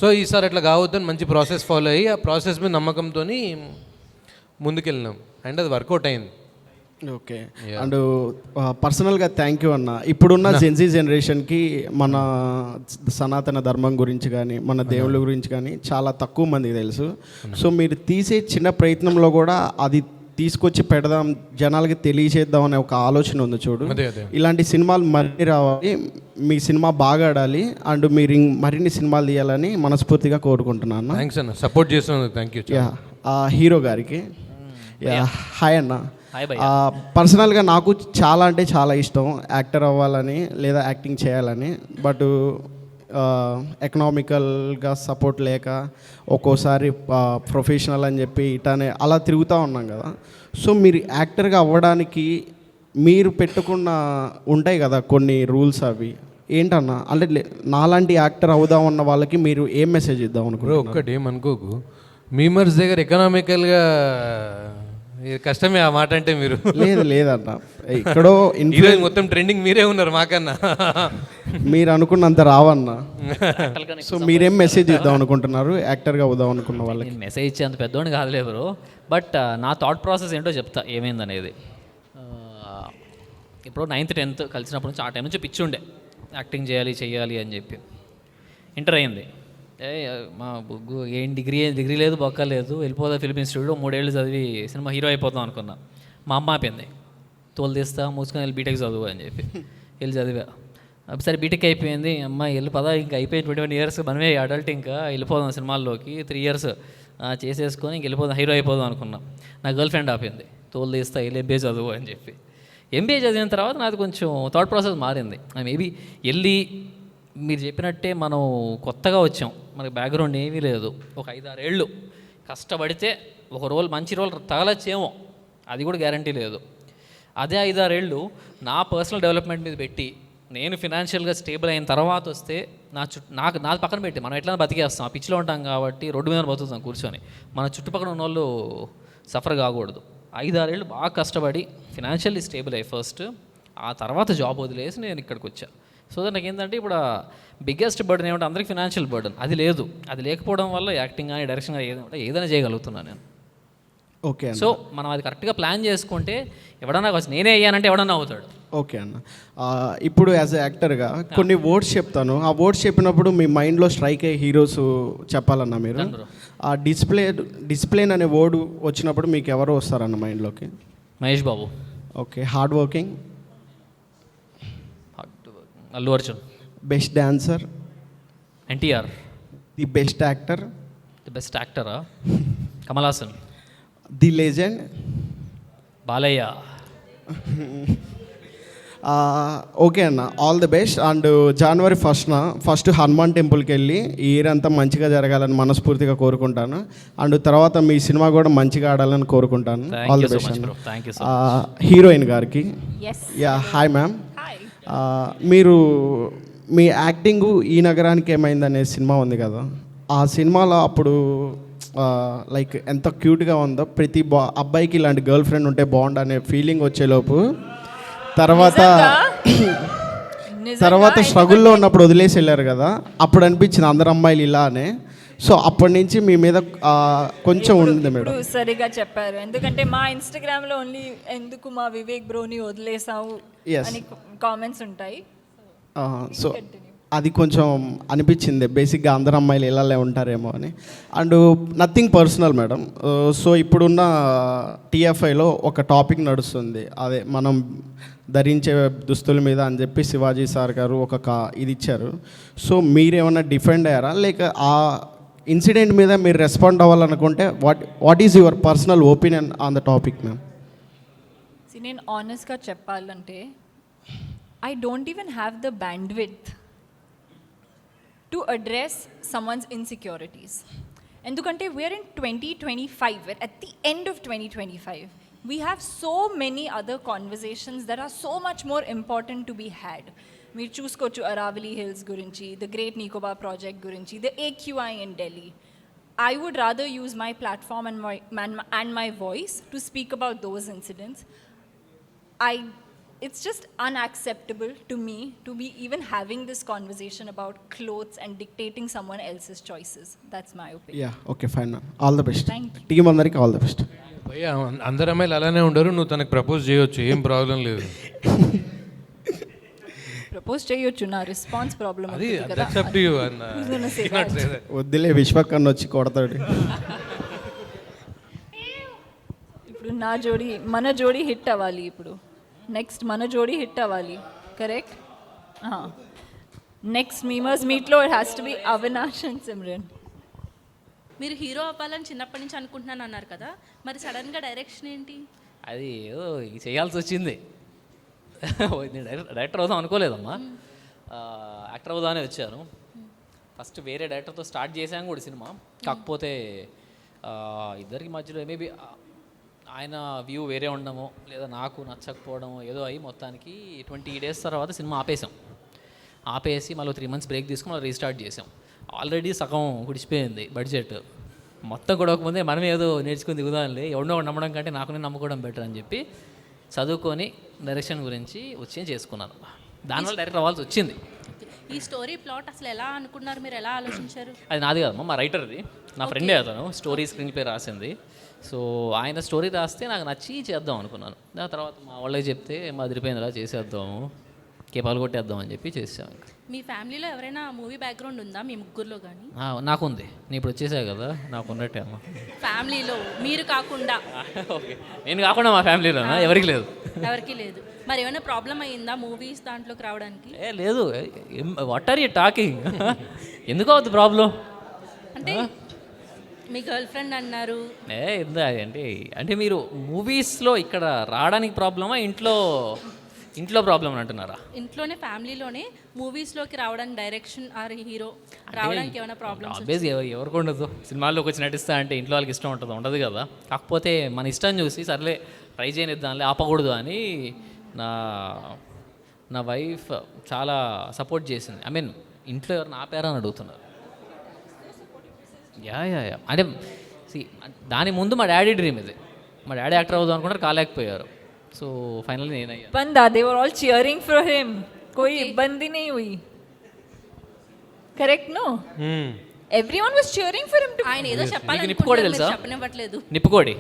సో ఈసారి అట్లా కావద్దని మంచి ప్రాసెస్ ఫాలో అయ్యి ఆ ప్రాసెస్ మీద నమ్మకంతో ముందుకెళ్ళినాం. అండ్ అది వర్కౌట్ అయింది. ఓకే. అండ్ పర్సనల్గా థ్యాంక్ యూ అన్న. ఇప్పుడున్న జెన్జీ జనరేషన్కి మన సనాతన ధర్మం గురించి కానీ మన దేవుళ్ళ గురించి కానీ చాలా తక్కువ మందికి తెలుసు. సో మీరు తీసే చిన్న ప్రయత్నంలో కూడా అది తీసుకొచ్చి పెడదాం, జనాలకి తెలియచేద్దాం అనే ఒక ఆలోచన ఉంది చూడు. ఇలాంటి సినిమాలు మళ్ళీ రావాలి, మీ సినిమా బాగా ఆడాలి, అండ్ మీరు మరిన్ని సినిమాలు తీయాలని మనస్ఫూర్తిగా కోరుకుంటున్నాను. థ్యాంక్స్ అన్న, సపోర్ట్ చేస్తున్నందుకు థ్యాంక్ యూ. హీరో గారికి హాయ్ అన్న. పర్సనల్గా నాకు చాలా అంటే చాలా ఇష్టం యాక్టర్ అవ్వాలని లేదా యాక్టింగ్ చేయాలని. బట్ ఎకనామికల్గా సపోర్ట్ లేక ఒక్కోసారి ప్రొఫెషనల్ అని చెప్పి ఇటానే అలా తిరుగుతూ ఉన్నాం కదా. సో మీరు యాక్టర్గా అవ్వడానికి మీరు పెట్టుకున్న ఉంటాయి కదా కొన్ని రూల్స్, అవి ఏంటన్నా? అంటే నాలాంటి యాక్టర్ అవుదామన్న వాళ్ళకి మీరు ఏం మెసేజ్ ఇద్దాం అనుకుంటున్నారు? ఒక్కటి ఏమనుకోకు, మీమర్స్ దగ్గర ఎకనామికల్గా కష్టమే ఆ మాట అంటే. మీరు లేదన్న, ఇక్కడో మొత్తం ట్రెండింగ్ మీరే ఉన్నారు మాకన్నా. మీరు అనుకున్నంత రావన్నా. సో మీరేం మెసేజ్ ఇద్దాం అనుకుంటున్నారు యాక్టర్గా అవుదాం అనుకున్న వాళ్ళకి? మెసేజ్ ఇచ్చే అంత పెద్దోడిని కాదులే బ్రో, బట్ నా థాట్ ప్రాసెస్ ఏంటో చెప్తా ఏమైందనేది. ఇప్పుడు 9th 10th కలిసినప్పటి నుంచి ఆ టైం నుంచి పిచ్చి ఉండే యాక్టింగ్ చేయాలి అని చెప్పి. ఇంటర్ అయింది, మా బొగ్గు ఏం డిగ్రీ లేదు బొక్క లేదు, వెళ్ళిపోదా ఫిలిం ఇన్స్టిట్యూట్ 3 ఏళ్ళు చదివి సినిమా హీరో అయిపోతాం అనుకున్నా. మా అమ్మ ఆపింది, తోలు తీస్తా మూసుకొని వెళ్ళి బీటెక్ చదువు అని చెప్పి వెళ్ళి చదివా. సరే బీటెక్ అయిపోయింది, అమ్మ వెళ్ళి పదా ఇంకా అయిపోయింది 21 ఇయర్స్, మనమే అడల్ట్ ఇంకా వెళ్ళిపోదాం సినిమాల్లోకి, 3 ఇయర్స్ చేసేసుకొని ఇంక వెళ్ళిపోదాం హీరో అయిపోదాం అనుకున్నా. నా గర్ల్ ఫ్రెండ్ ఆపింది, తోలు తీస్తా వెళ్ళి ఎంబీఏ చదువు అని చెప్పి. ఎంబీఏ చదివిన తర్వాత నాది కొంచెం థాట్ ప్రాసెస్ మారింది. మేబీ వెళ్ళి మీరు చెప్పినట్టే మనం కొత్తగా వచ్చాం, మనకి బ్యాక్గ్రౌండ్ ఏమీ లేదు, ఒక 5-6 ఏళ్ళు కష్టపడితే ఒక రోల్ మంచి రోల్ తగలచ్చేమో, అది కూడా గ్యారంటీ లేదు. అదే 5-6 ఏళ్ళు నా పర్సనల్ డెవలప్మెంట్ మీద పెట్టి నేను ఫినాన్షియల్గా స్టేబుల్ అయిన తర్వాత వస్తే నాది పక్కన పెట్టి మనం ఎట్లా బతికేస్తాం, ఆ పిచ్చిలో ఉంటాం కాబట్టి రోడ్డు మీద బతుకుతాం కూర్చొని, మన చుట్టుపక్కల ఉన్న వాళ్ళు సఫర్ కాకూడదు. 5-6 ఏళ్ళు బాగా కష్టపడి ఫినాన్షియల్లీ స్టేబుల్ అయ్యి ఫస్ట్, ఆ తర్వాత జాబ్ వదిలేసి నేను ఇక్కడికి వచ్చా. సో నాకు ఏంటంటే ఇప్పుడు బిగ్గెస్ట్ బర్డన్ ఏమంటే అందరికీ ఫినాన్షియల్ బర్డన్, అది లేదు. అది లేకపోవడం వల్ల యాక్టింగ్ కానీ డైరెక్షన్ కానీ ఏదైనా చేయగలుగుతున్నాను నేను. ఓకే. సో మనం అది కరెక్ట్గా ప్లాన్ చేసుకుంటే ఎవడన్నా నేనే అయ్యానంటే ఎవడన్నా అవుతాడు. ఓకే అన్న, ఇప్పుడు యాజ్ ఎ యాక్టర్గా కొన్ని వర్డ్స్ చెప్తాను, ఆ వర్డ్స్ చెప్పినప్పుడు మీ మైండ్లో స్ట్రైక్ అయ్యే హీరోస్ చెప్పాలన్నా మీరు. ఆ డిసిప్లిన్ అనే వర్డ్ వచ్చినప్పుడు మీకు ఎవరు వస్తారన్న మైండ్లోకి? Mahesh Babu. Okay. Hard working? Allu Arjun. Best dancer? NTR. The best actor? The best యాక్టరా Kamal Haasan. The legend? Balayya. Okay అన్న, all the best. And January 1st first Hanuman టెంపుల్కి వెళ్ళి ఈ ఇయర్ అంతా మంచిగా జరగాలని మనస్ఫూర్తిగా కోరుకుంటాను. అండ్ తర్వాత మీ సినిమా కూడా మంచిగా ఆడాలని కోరుకుంటాను. All the best. హీరోయిన్ గారికి యా హాయ్ మ్యామ్. మీరు మీ యాక్టింగ్ ఈ నగరానికి ఏమైందనే సినిమా ఉంది కదా, ఆ సినిమాలో అప్పుడు లైక్ ఎంత క్యూట్గా ఉందో, ప్రతి అబ్బాయికి ఇలాంటి గర్ల్ ఫ్రెండ్ ఉంటే బాగుండు అనే ఫీలింగ్ వచ్చేలోపు తర్వాత స్ట్రగుల్లో ఉన్నప్పుడు వదిలేసి వెళ్ళారు కదా, అప్పుడు అనిపించింది అందరు అమ్మాయిలు ఇలానే. సో అప్పటి నుంచి మీ మీద కొంచెం ఉంది మేడం. సరిగా చెప్పారు, ఎందుకంటే మా ఇన్స్టాగ్రామ్లో ఓన్లీ ఎందుకు మా వివేక్ బ్రోని వదిలేసావు అని కామెంట్స్ ఉంటాయి. సో అది కొంచెం అనిపించింది బేసిక్గా అందరు అమ్మాయిలు ఇలానే ఉంటారేమో అని. And nothing personal madam. So ఇప్పుడున్న TFIలో ఒక టాపిక్ నడుస్తుంది, అదే మనం ధరించే దుస్తుల మీద అని చెప్పి శివాజీ సార్ గారు ఒక ఇది ఇచ్చారు. సో మీరేమన్నా డిఫెండ్ అయ్యారా, లేక ఆ ఇన్సిడెంట్ మీద మీరు రెస్పాండ్ అవ్వాలనుకుంటే what is your personal opinion on the topic ma'am? నేను ఆనెస్ట్గా చెప్పాలంటే I don't even have the bandwidth to address someone's insecurities. Endukante we are in 2025, we're at the end of 2025. We have so many other conversations that are so much more important to be had. Meer chuskochu Aravali Hills gurinchi, the Great Nicobar project gurinchi, the AQI in Delhi. I would rather use my platform and my voice to speak about those incidents. It's just unacceptable to me to be even having this conversation about clothes and dictating someone else's choices. That's my opinion. Yeah, okay, fine ma'am. All the best. Thank you. Team అందరికి all the best. భయ్యా అందరు అమ్మాయిలు అలానే ఉండరు, నువ్వు తనకు propose చేయొచ్చు, ఏం ప్రాబ్లం లేదు. ప్రపోజ్ చేయొచ్చు, నా రెస్పాన్స్ ప్రాబ్లం అది కదా. that's up to you అన్న. వద్దులే విశ్వకన్న వచ్చి కొడతాడు. ఇప్పుడు మన జోడీ హిట్ అవ్వాలి, ఇప్పుడు నెక్స్ట్ మన జోడీ హిట్ అవ్వాలి, కరెక్ట్? నెక్స్ట్ మీమర్స్ మీట్లో it has to be Avinash and Simran. మీరు హీరో అవ్వాలని చిన్నప్పటి నుంచి అనుకుంటున్నాను అన్నారు కదా, మరి సడన్గా డైరెక్షన్ ఏంటి? అది చేయాల్సి వచ్చింది. నేను డైరెక్టర్ అవుదాం అనుకోలేదమ్మా, యాక్టర్ అవుదామనే వచ్చాను. ఫస్ట్ వేరే డైరెక్టర్తో స్టార్ట్ చేశాను కూడా సినిమా, కాకపోతే ఇద్దరికి మధ్యలో మేబీ ఆయన వ్యూ వేరే ఉండడమో లేదా నాకు నచ్చకపోవడమో ఏదో అయ్యి మొత్తానికి 20 days తర్వాత సినిమా ఆపేసి మళ్ళీ 3 months బ్రేక్ తీసుకుని మళ్ళీ రీస్టార్ట్ చేసాం. ఆల్రెడీ సగం గుడిచిపోయింది బడ్జెట్, మొత్తం కూడా మనం ఏదో నేర్చుకుని దిగుదాంలే, ఎవడో నమ్మడం కంటే నాకు నేను నమ్ముకోవడం బెటర్ అని చెప్పి చదువుకొని డైరెక్షన్ గురించి వచ్చి చేసుకున్నాను. దానివల్ల డైరెక్టర్ అవ్వాల్సి వచ్చింది. ఈ స్టోరీ ప్లాట్ అసలు ఎలా అనుకున్నారు, మీరు ఎలా ఆలోచించారు? అది నాది కాదమ్మా, మా రైటర్ది, నా ఫ్రెండే అతను స్టోరీ స్క్రీన్ ప్లే రాసింది. సో ఆయన స్టోరీ రాస్తే నాకు నచ్చి చేద్దాం అనుకున్నాను. దాని తర్వాత మా వాళ్ళకి చెప్తే మా అదిరిపోయిందిలా చేసేద్దాము కేపాలు కొట్టేద్దామని చెప్పి చేసాం. మీ ఫ్యామిలీలో ఎవరైనా మూవీ బ్యాక్గ్రౌండ్ ఉందా మీ ముగ్గురులో కానీ? నాకుంది. నేను ఇప్పుడు వచ్చేసావు కదా, నాకు ఉన్నట్టే అమ్మ. ఫ్యామిలీలో మీరు కాకుండా? ఓకే, నేను కాకుండా మా ఫ్యామిలీలో ఎవరికి లేదు. ఎవరికి లేదు. మరి ఏమైనా ప్రాబ్లం అయ్యిందా మూవీస్ దాంట్లోకి రావడానికి? లేదు. What are you talking? ఎందుకు అవుతుంది ప్రాబ్లం? అంటే మీ గర్ల్ ఫ్రెండ్ అన్నారు. అంటే మీరు మూవీస్లో ఇక్కడ రావడానికి ప్రాబ్లమా, ఇంట్లో ప్రాబ్లమ్ అంటున్నారా? ఇంట్లోనే ఫ్యామిలీలోనే మూవీస్లోకి రావడానికి డైరెక్షన్ ఆర్ హీరో రావడానికి ఏమైనా ప్రాబ్లమ్స్? ఆబ్వియస్ ఎవరికి ఉండదు. సినిమాల్లోకి వచ్చి నటిస్తా అంటే ఇంట్లో వాళ్ళకి ఇష్టం ఉంటుంది, ఉండదు కదా. కాకపోతే మన ఇష్టం చూసి సర్లే ట్రై చేయనిద్దాంలే, ఆపకూడదు అని నా వైఫ్ చాలా సపోర్ట్ చేసింది. ఐ మీన్ ఇంట్లో ఎవరిని ఆపారా అని అడుగుతున్నారు. యా అంటే దాని ముందు మా డాడీ డ్రీమ్ ఇది. మా డాడీ యాక్టర్ అవుదాం అనుకుంటారు, కాలేకపోయారు. So finally నేనయ్యా. बंदा they were all cheering for him. कोई बंदी नहीं हुई. Correct no? Everyone was cheering for him to. ఆయన ఏదో నిప్పుకోడి తెలుసా? చెప్పనివ్వట్లేదు. నిప్పుకోడి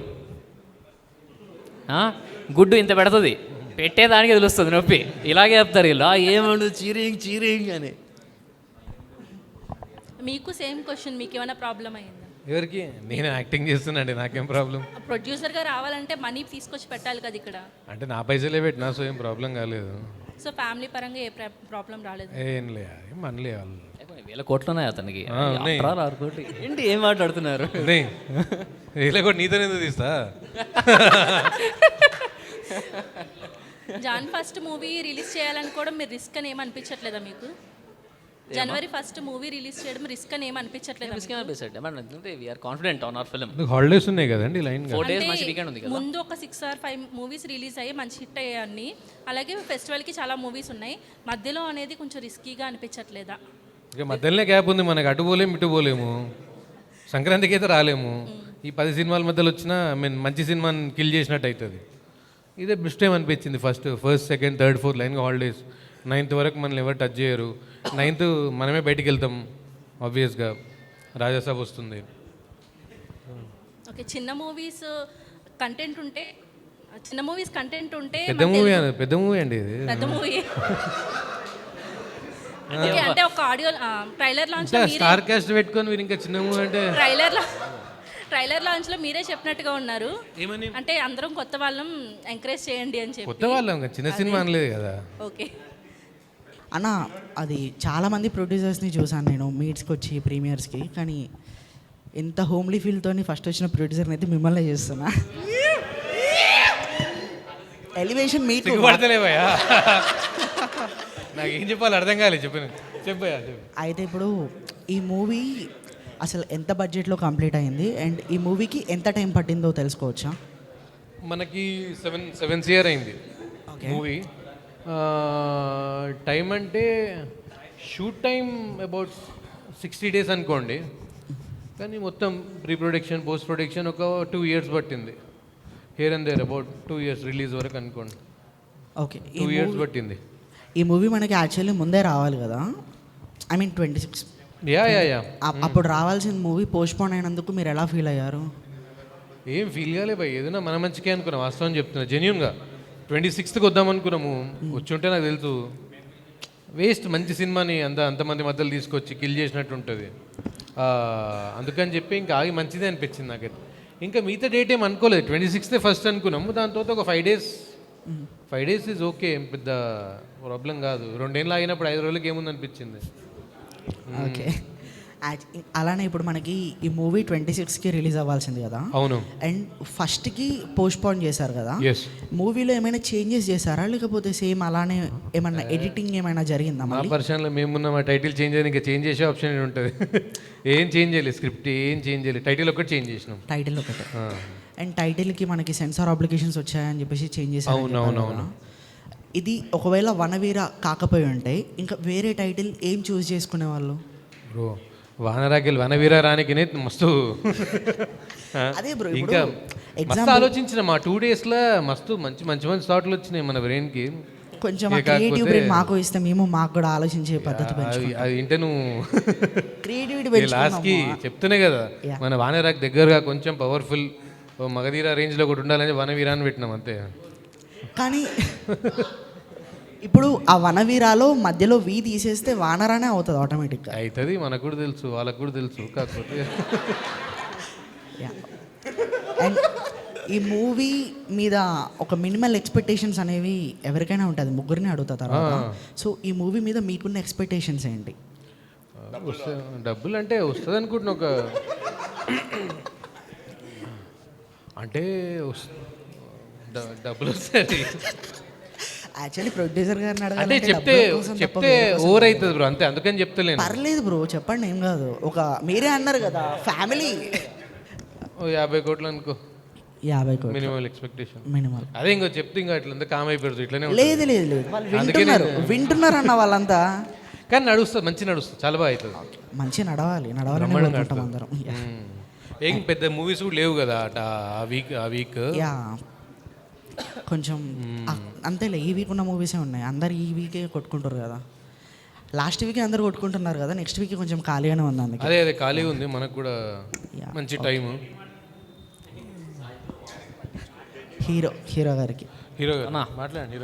గుడ్డు ఇంత పెడుతుంది, పెట్టేదానికి తెలుస్తుంది నొప్పి. ఇలాగే చెప్తారు ఇలా, ఏమండు చీరింగ్ అని. మీకు సేమ్ క్వశ్చన్, మీకు ఏమైనా ప్రాబ్లం అయిందా? ఎవరికి? నేను యాక్టింగ్ చేస్తున్నాండి, నాకేం ప్రాబ్లం? ప్రొడ్యూసర్గా రావాలంటే మనీ తీసుకొచ్చి పెట్టాలి కదా ఇక్కడ. అంటే నా పైసలే పెట్టినా, సో ఏం ప్రాబ్లం కాలేదు. సో ఫ్యామిలీ పరంగా ఏ ప్రాబ్లం రాలేదు? ఏం లే, ఏం అనలే వాళ్ళు. 1000 కోట్లు ఉన్నాయి అతనికి. 6 కోట్లు ఏంటి, ఏం మాట్లాడుతున్నారు? 1000 కోట్లు నీతో ఎందుకు తీస్తా? జాన్ ఫస్ట్ మూవీ రిలీజ్ చేయాలని కూడా మీరు రిస్క్ అని ఏమనిపించట్లేదా మీకు? జనవరి 1 మూవీ రిలీజ్ చేయడం రిస్క్ అని ఏమనిపించట్లేదా? Confident on our film. Holidays ఉన్నాయి కదండి, లైన్ 4 days మంచి వీకెండ్ ఉంది కదా. ముందు ఒక 6 or 5 మూవీస్ రిలీజ్ అయ్యి మంచి హిట్ అయ్యాయి. అలాగే ఫెస్టివల్కి చాలా మూవీస్ ఉన్నాయి. మధ్యలో అనేది కొంచెం రిస్కీగా అనిపించట్లేదా? ఇక మధ్యలోనే గ్యాప్ ఉంది మనకి, అటు పోలేము ఇటు పోలేము. సంక్రాంతికి అయితే రాలేము. ఈ 10 సినిమాల మధ్యలో వచ్చినా మంచి సినిమాని కిల్ చేసినట్టు అవుతుంది. ఇదే బెస్ట్ టైం అనిపించింది. ఫస్ట్, సెకండ్, థర్డ్, ఫోర్త్ లైన్గా హాలిడేస్. 9th వరకు మనల్ని ఎవరు టచ్ చేయరు. 9th మనమే బయటికి వెళ్తాం ఆబ్వియస్గా. రాజాసాబ్ వస్తుంది. ఓకే, చిన్న మూవీస్ కంటెంట్ ఉంటే పెద్ద మూవీ అండి ఇది. పెద్ద మూవీ అంటే ఒక audio trailer launch star cast పెట్టుకొని మీరు ఇంకా చిన్న మూవీ అంటే ట్రైలర్ లాంచ్ లో మీరే చెప్పినట్టుగా ఉన్నారు. అంటే అందరం కొత్త వాళ్ళం ఎంకరేజ్ చేయండి అని చెప్పి. కొత్త వాళ్ళం, చిన్న సినిమా అనలేదు కదా. ఓకే అన్న, అది చాలామంది ప్రొడ్యూసర్స్ని చూసాను నేను మీట్స్కి వచ్చి ప్రీమియర్స్కి, కానీ ఎంత హోమ్లీ ఫీల్తో ఫస్ట్ వచ్చిన ప్రొడ్యూసర్ని అయితే మిమ్మల్ని చేస్తున్నా. ఎలివేషన్ మీకు పడతలేవయ్యా, నాకు ఏం చెప్పాలి అర్థం కాలేదు. చెప్పయ్యా. అయితే ఇప్పుడు ఈ మూవీ అసలు ఎంత బడ్జెట్లో కంప్లీట్ అయింది అండ్ ఈ మూవీకి ఎంత టైం పట్టిందో తెలుసుకోవచ్చా? మనకి 7 years అయింది మూవీ. టైం అంటే షూట్ టైం అబౌట్ 60 days అనుకోండి, కానీ మొత్తం ప్రీ ప్రొడక్షన్, పోస్ట్ ప్రొడక్షన్ ఒక 2 years పట్టింది. Here and there about 2 years release వరకు అనుకోండి. ఓకే, 2 years పట్టింది. ఈ మూవీ మనకి యాక్చువల్లీ ముందే రావాలి కదా, ఐ మీన్ 26. యా అప్పుడు రావాల్సిన మూవీ పోస్ట్పోన్ అయినందుకు మీరు ఎలా ఫీల్ అయ్యారు? ఏం ఫీల్ కాలే భయ్, ఏదైనా మన మంచికే అనుకున్నాం. వాస్తవం చెప్తున్నా, జెన్యూన్గా 26th వద్దాం అనుకున్నాము. వచ్చుంటే నాకు తెలుసు వేస్ట్, మంచి సినిమాని అంతమంది మధ్యలో తీసుకొచ్చి కిల్ చేసినట్టు ఉంటుంది. అందుకని చెప్పి ఇంకా ఆగి మంచిదే అనిపించింది నాకైతే. ఇంకా మిగతా డేట్ ఏం అనుకోలేదు, 26th ఫస్ట్ అనుకున్నాము. దాని తర్వాత ఒక 5 days ఈజ్ ఓకే, ఏం పెద్ద ప్రాబ్లం కాదు. 2 ఏళ్ళు ఆగినప్పుడు 5 రోజులకి ఏముంది అనిపించింది. ఓకే, అలానే ఇప్పుడు మనకి ఈ మూవీ 26కి రిలీజ్ అవ్వాల్సింది కదా. అవును. అండ్ ఫస్ట్కి పోస్ట్పోన్ చేశారు కదా. మూవీలో ఏమైనా చేంజెస్ చేశారా, లేకపోతే సేమ్ అలానే ఏమైనా ఎడిటింగ్ ఏమైనా జరిగిందా? మా పర్సనల్లో మేమున్న మా టైటిల్ చేంజ్ అయ్యి ఇంకా చేంజ్ చేసే ఆప్షన్ ఉంటుంది. ఏం చేంజ్ చేయలేదు, స్క్రిప్ట్ ఏం చేంజ్ చేయలేదు, టైటిల్ ఒకటి చేంజ్ చేసినాం. టైటిల్ ఒకటి. అండ్ టైటిల్కి మనకి సెన్సార్ అప్లికేషన్స్ వచ్చాయని చెప్పేసి చేంజ్ చేశారు. అవునవునవును. ఇది ఒకవేళ వనవీర కాకపోయి ఉంటే ఇంకా వేరే టైటిల్ ఏం చూస్ చేసుకునే వాళ్ళు? బ్రో వానరాకిల్ వనవీర రానికి మస్తు అదే బ్రో, ఇంకా మస్తు ఆలోచించిన మా 2 daysలో మస్తు మంచి థాట్లు వచ్చినాయి మన బ్రెయిన్కి. కొంచెం క్రియేటివ్ బ్రెయిన్ మాకు ఇస్తే మేము మాకు కూడా ఆలోచించే పద్ధతి అది ఇంటే నువ్వు క్రియేటివిటీ లాస్ట్కి చెప్తూనే కదా, మన వానరాకి దగ్గరగా కొంచెం పవర్ఫుల్ మగధీర రేంజ్లో ఒకటి ఉండాలని వనవీరాన్ని పెట్టినాం అంతే. కానీ ఇప్పుడు ఆ వనవీరాలో మధ్యలో వి తీసేస్తే వానరానే అవుతుంది ఆటోమేటిక్గా. అవుతుంది, మనకు కూడా తెలుసు, వాళ్ళకు కూడా తెలుసు. కాకపోతే అండ్ ఈ మూవీ మీద ఒక మినిమల్ ఎక్స్పెక్టేషన్స్ అనేవి ఎవరికైనా ఉంటుంది, ముగ్గురిని అడుగుతా తర్వాత. సో ఈ మూవీ మీద మీకున్న ఎక్స్పెక్టేషన్స్ ఏంటి? డబ్బులు అంటే వస్తుంది అనుకుంటున్నా, ఒక అంటే డబ్బులు వస్తాయి. యాక్చువల్లీ ప్రొడ్యూసర్ గారిని అంటే అడగాలంటే చెప్తే ఓవర్ అవుతుంది బ్రో, అంతే, అందుకని చెప్తలేను. పర్లేదు బ్రో, చెప్పండి, ఏం కాదు. ఒక మీరే అన్నారు కదా ఫ్యామిలీ, 50 కోట్లు అనుకో, 50 కోట్లు మినిమల్ ఎక్స్పెక్టేషన్. మినిమల్. అదే ఇంకో చెప్తే ఇంకా ఇట్లా కామ్ అయిపోతుంది, ఇట్లనే లేదు లేదు లేదు, వాళ్ళు వింటున్నారు అన్న వాళ్ళంతా. కానీ నడుస్తుంది, మంచి నడుస్తుంది, చాలా బాగా అవుతుంది. మంచి నడవాలనుకుంటాం అందరం. ఏం పెద్ద మూవీస్ కూడా లేవు కదా ఆ వీక్. యా, కొంచెం అంతేలే, ఈ వీక్ ఉన్న మూవీసే ఉన్నాయి. అందరు ఈ వీకే కొట్టుకుంటారు కదా, లాస్ట్ వీకే అందరు కొట్టుకుంటున్నారు కదా, నెక్స్ట్ వీక్ కొంచెం ఖాళీగానే ఉంది. అందుకే అదే ఖాళీగా ఉంది, మనకు కూడా మంచి టైం. హీరో గారికి మాట్లాడండి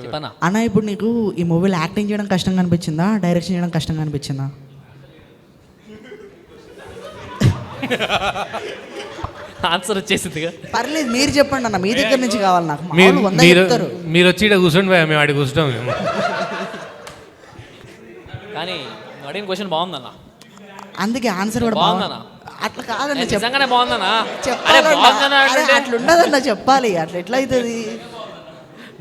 అన్న. ఇప్పుడు నీకు ఈ మూవీలో యాక్టింగ్ చేయడం కష్టంగా అనిపించిందా, డైరెక్షన్ చేయడం కష్టంగా అనిపించిందా? ఆన్సర్ వచ్చేసింది. పర్లేదు, మీరు చెప్పండి అన్న, మీ దగ్గర నుంచి కావాలి నాకు. మీరు వచ్చి ఇక్కడ కూర్చోండి, మేము ఆడి కూర్చుంటాం. మేము కానీ అడిగిన క్వశ్చన్ బాగుందన్న, అందుకే ఆన్సర్ కూడా బాగుందన్న. అట్లా కాదన్న, నిజంగానే బాగుందన్నా, అట్లుండదన్న, చెప్పాలి. అట్లా ఎట్లా అవుతుంది?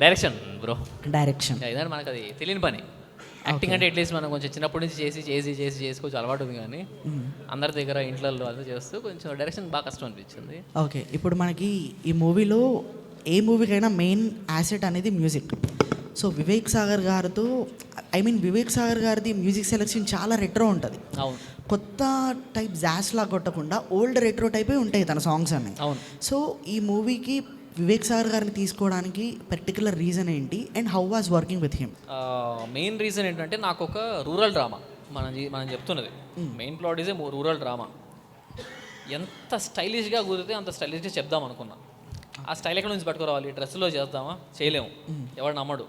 డైరెక్షన్ బ్రో, డైరెక్షన్ ఇదంటే మనకు అది తెలియని పని. యాక్టింగ్ అంటే అట్లీస్ట్ మనం కొంచెం చిన్నప్పటి నుంచి చేసుకోవచ్చు, అలవాటు ఉంది. కానీ అందరి దగ్గర ఇంట్లో అదే చేస్తూ కొంచెం డైరెక్షన్ బాగా కష్టం అనిపించింది. ఓకే, ఇప్పుడు మనకి ఈ మూవీలో ఏ మూవీకైనా మెయిన్ యాసెట్ అనేది మ్యూజిక్. సో వివేక్ సాగర్ గారిది మ్యూజిక్ సెలెక్షన్ చాలా రెట్రో ఉంటుంది. అవును, కొత్త టైప్ జాస్ లా కొట్టకుండా ఓల్డ్ రెట్రో టైపే ఉంటాయి తన సాంగ్స్ అన్ని. అవును. సో ఈ మూవీకి వివేక్ సాగర్ గారిని తీసుకోవడానికి పర్టికులర్ రీజన్ ఏంటి, and how was working with him? Main reason ఏంటంటే నాకు ఒక రూరల్ డ్రామా మనం చెప్తున్నది. Main plot is a rural drama. ఎంత స్టైలిష్గా కుదిరితే అంత స్టైలిష్గా చెప్దాం అనుకున్నా. ఆ స్టైల్ ఎక్కడ నుంచి పట్టుకురావాలి? డ్రెస్సులో చేద్దామా? చేయలేము, ఎవడు నమ్మడు.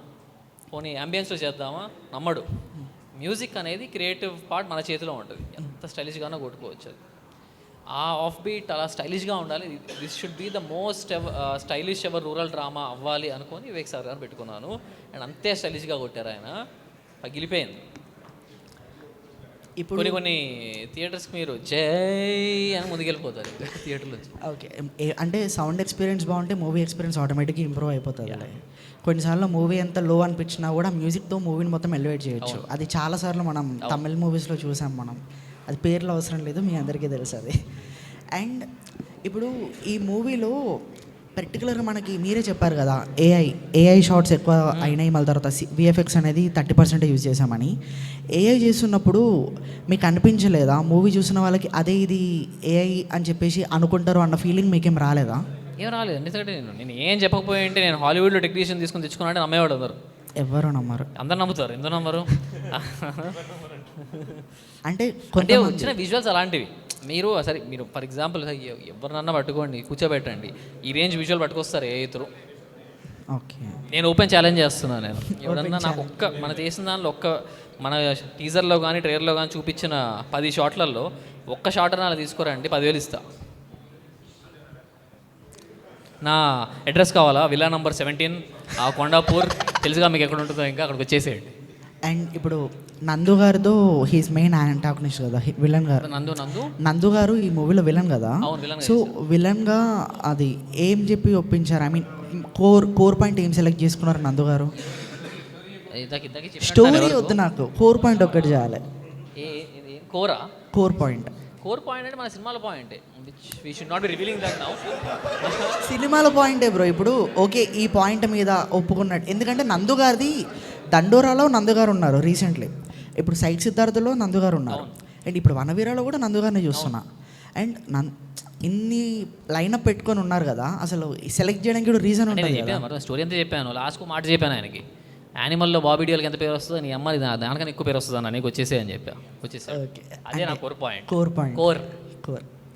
పోనీ అంబియన్స్లో చేద్దామా? నమ్మడు. మ్యూజిక్ అనేది క్రియేటివ్ పార్ట్ మన చేతిలో ఉంటుంది, ఎంత స్టైలిష్గానో కొట్టుకోవచ్చు. అది ఆ ఆఫ్ బీట్ అలా స్టైలిష్గా ఉండాలి. This should be the most stylish ever rural drama అవ్వాలి అనుకొని వివేక్ సార్ గారు పెట్టుకున్నాను. అండ్ అంతే స్టైలిష్గా కొట్టారు ఆయన, పగిలిపోయింది. ఇప్పుడు కొన్ని థియేటర్స్కి మీరు జై అని ముందుకెళ్ళిపోతారు థియేటర్ నుంచి. ఓకే, అంటే సౌండ్ ఎక్స్పీరియన్స్ బాగుంటే మూవీ ఎక్స్పీరియన్స్ ఆటోమేటిక్గా ఇంప్రూవ్ అయిపోతుంది. కొన్నిసార్లు మూవీ ఎంత లో అనిపించినా కూడా మ్యూజిక్తో మూవీని మొత్తం ఎలివేట్ చేయొచ్చు. అది చాలాసార్లు మనం తమిళ మూవీస్లో చూసాం. మనం అది పేర్లు అవసరం లేదు, మీ అందరికీ తెలుసు అది. అండ్ ఇప్పుడు ఈ మూవీలో పర్టికులర్గా మనకి మీరే చెప్పారు కదా, ఏఐ షార్ట్స్ ఎక్కువ అయినాయి, మళ్ళీ తర్వాత విఎఫ్ఎక్స్ అనేది 30% యూజ్ చేసామని. ఏఐ చేస్తున్నప్పుడు మీకు అనిపించలేదా మూవీ చూసిన వాళ్ళకి అదే ఇది ఏఐ అని చెప్పేసి అనుకుంటారు అన్న ఫీలింగ్ మీకేం రాలేదా? ఏం రాలేదు. ఎందుకంటే నేను ఏం చెప్పకపోయి అంటే నేను హాలీవుడ్లో టెక్నీషియన్ తీసుకొని తెచ్చుకున్నానంటే నమ్మేవాడు అందరు. ఎవరు నమ్మరు? అందరు నమ్ముతారు. ఎందుకు నమ్మరు? అంటే వచ్చిన విజువల్స్ అలాంటివి. మీరు ఫర్ ఎగ్జాంపుల్ ఎవరినన్నా పట్టుకోండి, కూర్చోబెట్టండి, ఈ రేంజ్ విజువల్ పట్టుకొస్తారు ఏ ఇతరు. ఓకే, నేను ఓపెన్ ఛాలెంజ్ చేస్తున్నాను. నేను ఎవరన్నా నాకు మన చేసిన దానిలో మన టీజర్లో కానీ ట్రైలర్లో కానీ చూపించిన 10 షాట్లలో ఒక్క షాట్ అని అలా తీసుకోరండి, 10,000 ఇస్తా. నా అడ్రస్ కావాలా? విల్లా నంబర్ 17 కొండాపూర్, తెలుసుగా మీకు ఎక్కడ ఉంటుందో, ఇంకా అక్కడికి వచ్చేసేయండి. అండ్ ఇప్పుడు నందు గారితో హీస్ మెయిన్ యాంటాగనిస్ట్ కదా, విలన్ గారు. నందు గారు ఈ మూవీలో విలన్ కదా. సో విలన్గా అది ఏం చెప్పి ఒప్పించారు? ఐ మీన్ కోర్ పాయింట్ ఏం సెలెక్ట్ చేసుకున్నారు నందు గారు? స్టోరీ వద్దు నాకు, కోర్ పాయింట్ ఒక్కటి చేయాలి. కోర్ పాయింట్ అంటే మన సినిమాల point, we should not be revealing that now. సినిమాల పాయింటే బ్రో. ఇప్పుడు ఓకే, ఈ పాయింట్ మీద ఒప్పుకున్నట్టు. ఎందుకంటే నందు గారిది దండోరాలో నందు గారు ఉన్నారు రీసెంట్లీ, ఇప్పుడు సైట్ సిద్ధార్థలో నందు గారు ఉన్నారు, అండ్ ఇప్పుడు వనవీరాలో కూడా నందు గారిని చూస్తున్నా. అండ్ ఇన్ని లైనప్ పెట్టుకొని ఉన్నారు కదా, అసలు సెలెక్ట్ చేయడానికి కూడా రీజన్ ఉంటుంది కదా. స్టోరీ అంతా చెప్పాను, లాస్ట్కు మాట చెప్పాను ఆయనకి. యానిమల్లో బాబీ డియోల్కి ఎంత పేరు వస్తుందో, నీ అమ్మ దానికన్నా ఎక్కువ పేరు వస్తుంది అన్న, నీకు వచ్చేసే అని చెప్పా. వచ్చేసా, అదే నా కోర్ పాయింట్.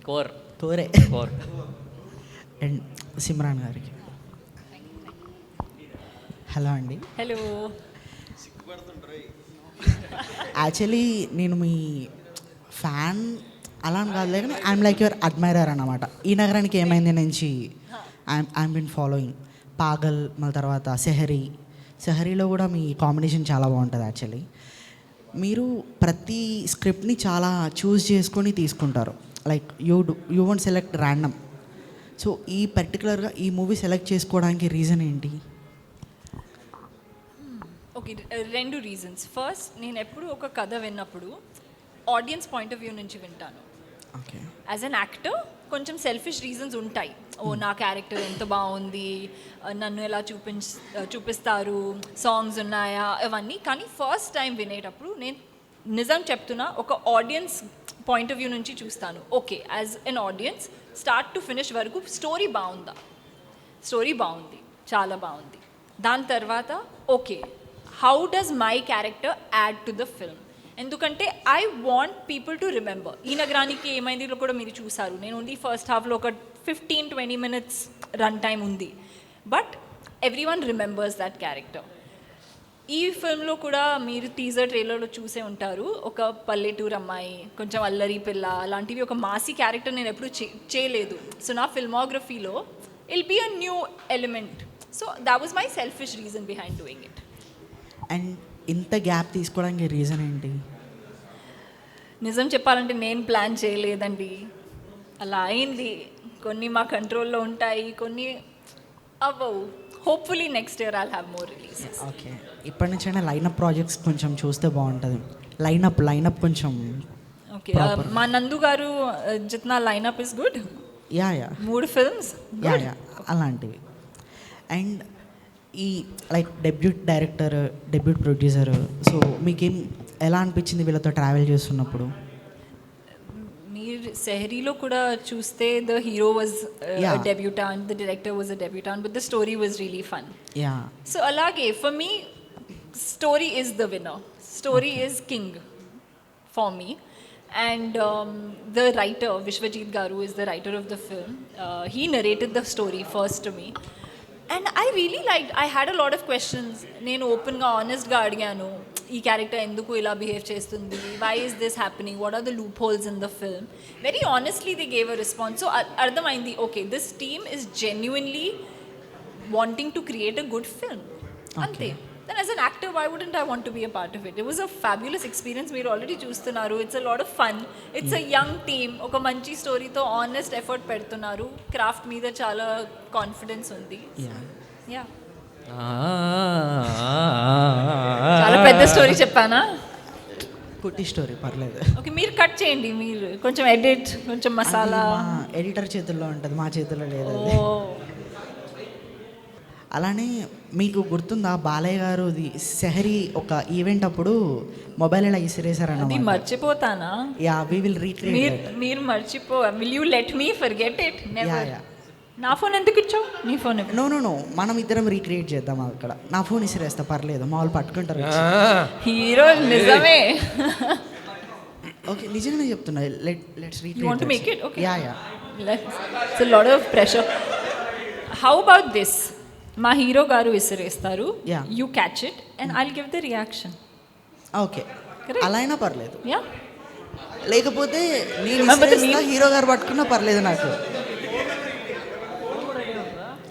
కోరే. అండ్ సిమ్రాన్ గారికి హలో అండి. హలో. యాక్చువల్లీ నేను మీ ఫ్యాన్ అలా అని కాదు కానీ ఐఎమ్ లైక్ యువర్ అడ్మైరర్ అన్నమాట. ఈ నగరానికి ఏమైంది నుంచి ఐఎమ్ బిన్ ఫాలోయింగ్ పాగల్, మళ్ళీ తర్వాత సెహరీలో కూడా మీ కాంబినేషన్ చాలా బాగుంటుంది. యాక్చువల్లీ మీరు ప్రతి స్క్రిప్ట్ని చాలా చూస్ చేసుకొని తీసుకుంటారు. Like you won't select random. So ఈ పర్టికులర్గా ఈ మూవీ సెలెక్ట్ చేసుకోవడానికి రీజన్ ఏంటి? Okay, 2 reasons. ఫస్ట్, నేను ఎప్పుడు ఒక కథ విన్నప్పుడు ఆడియన్స్ పాయింట్ ఆఫ్ వ్యూ నుంచి వింటాను. ఓకే. యాజ్ అన్ యాక్టర్ కొంచెం సెల్ఫిష్ రీజన్స్ ఉంటాయి. నా క్యారెక్టర్ ఎంత బాగుంది, నన్ను ఎలా చూపిస్తారు, సాంగ్స్ ఉన్నాయా, అవన్నీ. కానీ ఫస్ట్ టైం వినేటప్పుడు నేను నిజం చెప్తున్నా, ఒక ఆడియన్స్ పాయింట్ ఆఫ్ వ్యూ నుంచి చూస్తాను. Okay, as an audience start to finish వరకు స్టోరీ బాగుందా? స్టోరీ బాగుంది, చాలా బాగుంది. దాని తర్వాత okay, how does my character add to the film? ఎందుకంటే I want people to remember. ఈ నగరానికి ఏమైందిలో కూడా మీరు చూసారు. నేను ఓన్లీ ఫస్ట్ హాఫ్లో ఒక 15-20 minutes రన్ టైం ఉంది, but every one remembers that character. ఈ ఫిల్మ్లో కూడా మీరు టీజర్ ట్రైలర్లో చూసే ఉంటారు, ఒక పల్లెటూరు అమ్మాయి, కొంచెం అల్లరి పిల్ల, అలాంటివి ఒక మాసీ క్యారెక్టర్ నేను ఎప్పుడు చేయలేదు. సో నా ఫిల్మోగ్రఫీలో I'll be a new element. So that was my selfish reason behind doing it. And ఇంత గ్యాప్ తీసుకోవడానికి రీజన్ ఏంటి? నిజం చెప్పాలంటే నేను ప్లాన్ చేయలేదండి, అలా అయింది. కొన్ని మా కంట్రోల్లో ఉంటాయి, కొన్ని అవ్వవు. Hopefully next year I'll have more releases. Okay, ఇప్పటి నుంచైనా లైనప్ ప్రాజెక్ట్స్ కొంచెం చూస్తే బాగుంటుంది. లైనప్ కొంచెం. ఓకే, మా నందు గారు జిత్నా lineup is good. Yeah 3 films. Yeah అలాంటివి. అండ్ ఈ like debut director, debut producer, so మీకేం ఎలా అనిపించింది వీళ్ళతో ట్రావెల్ చేస్తున్నప్పుడు? మీరు సెహరీలో కూడా చూస్తే the hero was debutant, the director was a debutant, but the story was really fun. Yeah. So అలాగే for me story is the winner, story is king for me. And the writer, Vishwajit Garu, is the writer of the film. He narrated the story first to me. And I really liked, I had a lot of questions. నేను ఓపెన్గా ఆనెస్ట్గా అడిగాను, ఈ character ఎందుకు ఇలా behave చేస్తుంది, why is this happening, what are the loop holes in the film. Very honestly they gave a response. So అర్థమైంది, okay, this team is genuinely wanting to create a good film. అంతే. Then as an actor, why wouldn't I want to be a part of it? It was a fabulous experience. మీరు already చూస్తున్నారు, it's a lot of fun. It's a young team, ఒక మంచి స్టోరీతో honest effort పెడుతున్నారు. Craft మీద చాలా confidence ఉంది. Yeah, చాలా పెద్ద స్టోరీ చెప్పానా? కుట్టి స్టోరీ పర్లేదు. ఓకే, మీరు కట్ చేయండి, మీరు కొంచెం ఎడిట్, కొంచెం మసాలా. ఎడిటర్ చేతుల్లో ఉంటుంది, మా చేతుల్లో లేదు. అలానే మీకు గుర్తుందా బాలయ్య గారు సెహరీ ఒక ఈవెంట్ అప్పుడు మొబైల్ ఇలా ఇసిరేసారన్న? అది మర్చిపోతానా? Yeah, we will recreate. మీరు మర్చిపో, will you let me forget it? Never. నా ఫోన్ ఎందుకు ఇచ్చావు? నీ ఫోన్? నో, మనం ఇద్దరం రీక్రియేట్ చేద్దాం అక్కడ. నా ఫోన్ ఇసిరేస్తా, పర్లేదు, మా వాళ్ళు పట్టుకుంటారు. హీరో నిజమే. ఓకే, నిజంగానే చెప్తున్నా. Let's recreate. You want to make it? Okay. Yeah. It's a lot of pressure. How about this? మా హీరో గారు విసిరేస్తారు, you catch it and I'll give the reaction. Okay, అలా అయినా పర్లేదు. యా, లేకపోతే నేను హీరో గారు పట్టుకున్నా పర్లేదు నాకు.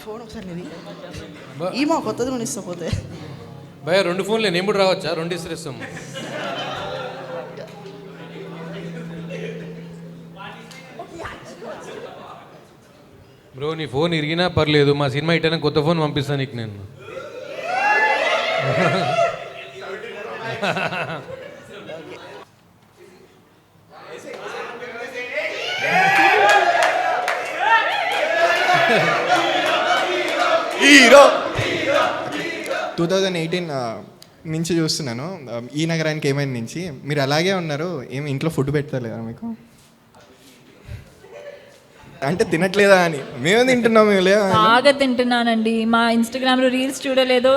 ఫోన్ ఒకసారి నీది ఈ మా కొత్తది కొని ఇస్తా పోతే. భయ 2 ఫోన్లే, నేను కూడా రావచ్చా? 2 ఇస్తాం. బ్రో, నీ ఫోన్ ఇరిగినా పర్లేదు, మా సినిమా ఇట్టనే కొత్త ఫోన్ పంపిస్తాను నీకు నేను. హీరో 2018 నుంచి చూస్తున్నాను ఈ నగరానికి ఏమైంది నుంచి. మీరు అలాగే ఉన్నారు, ఏమి ఇంట్లో ఫుడ్ పెట్టలేదా మీకు? అంటే తినట్లేదా అని? మేము తింటున్నాం. బాగా తింటున్నానండి. మా ఇన్స్టాగ్రామ్లో రీల్స్ చూడలేదు?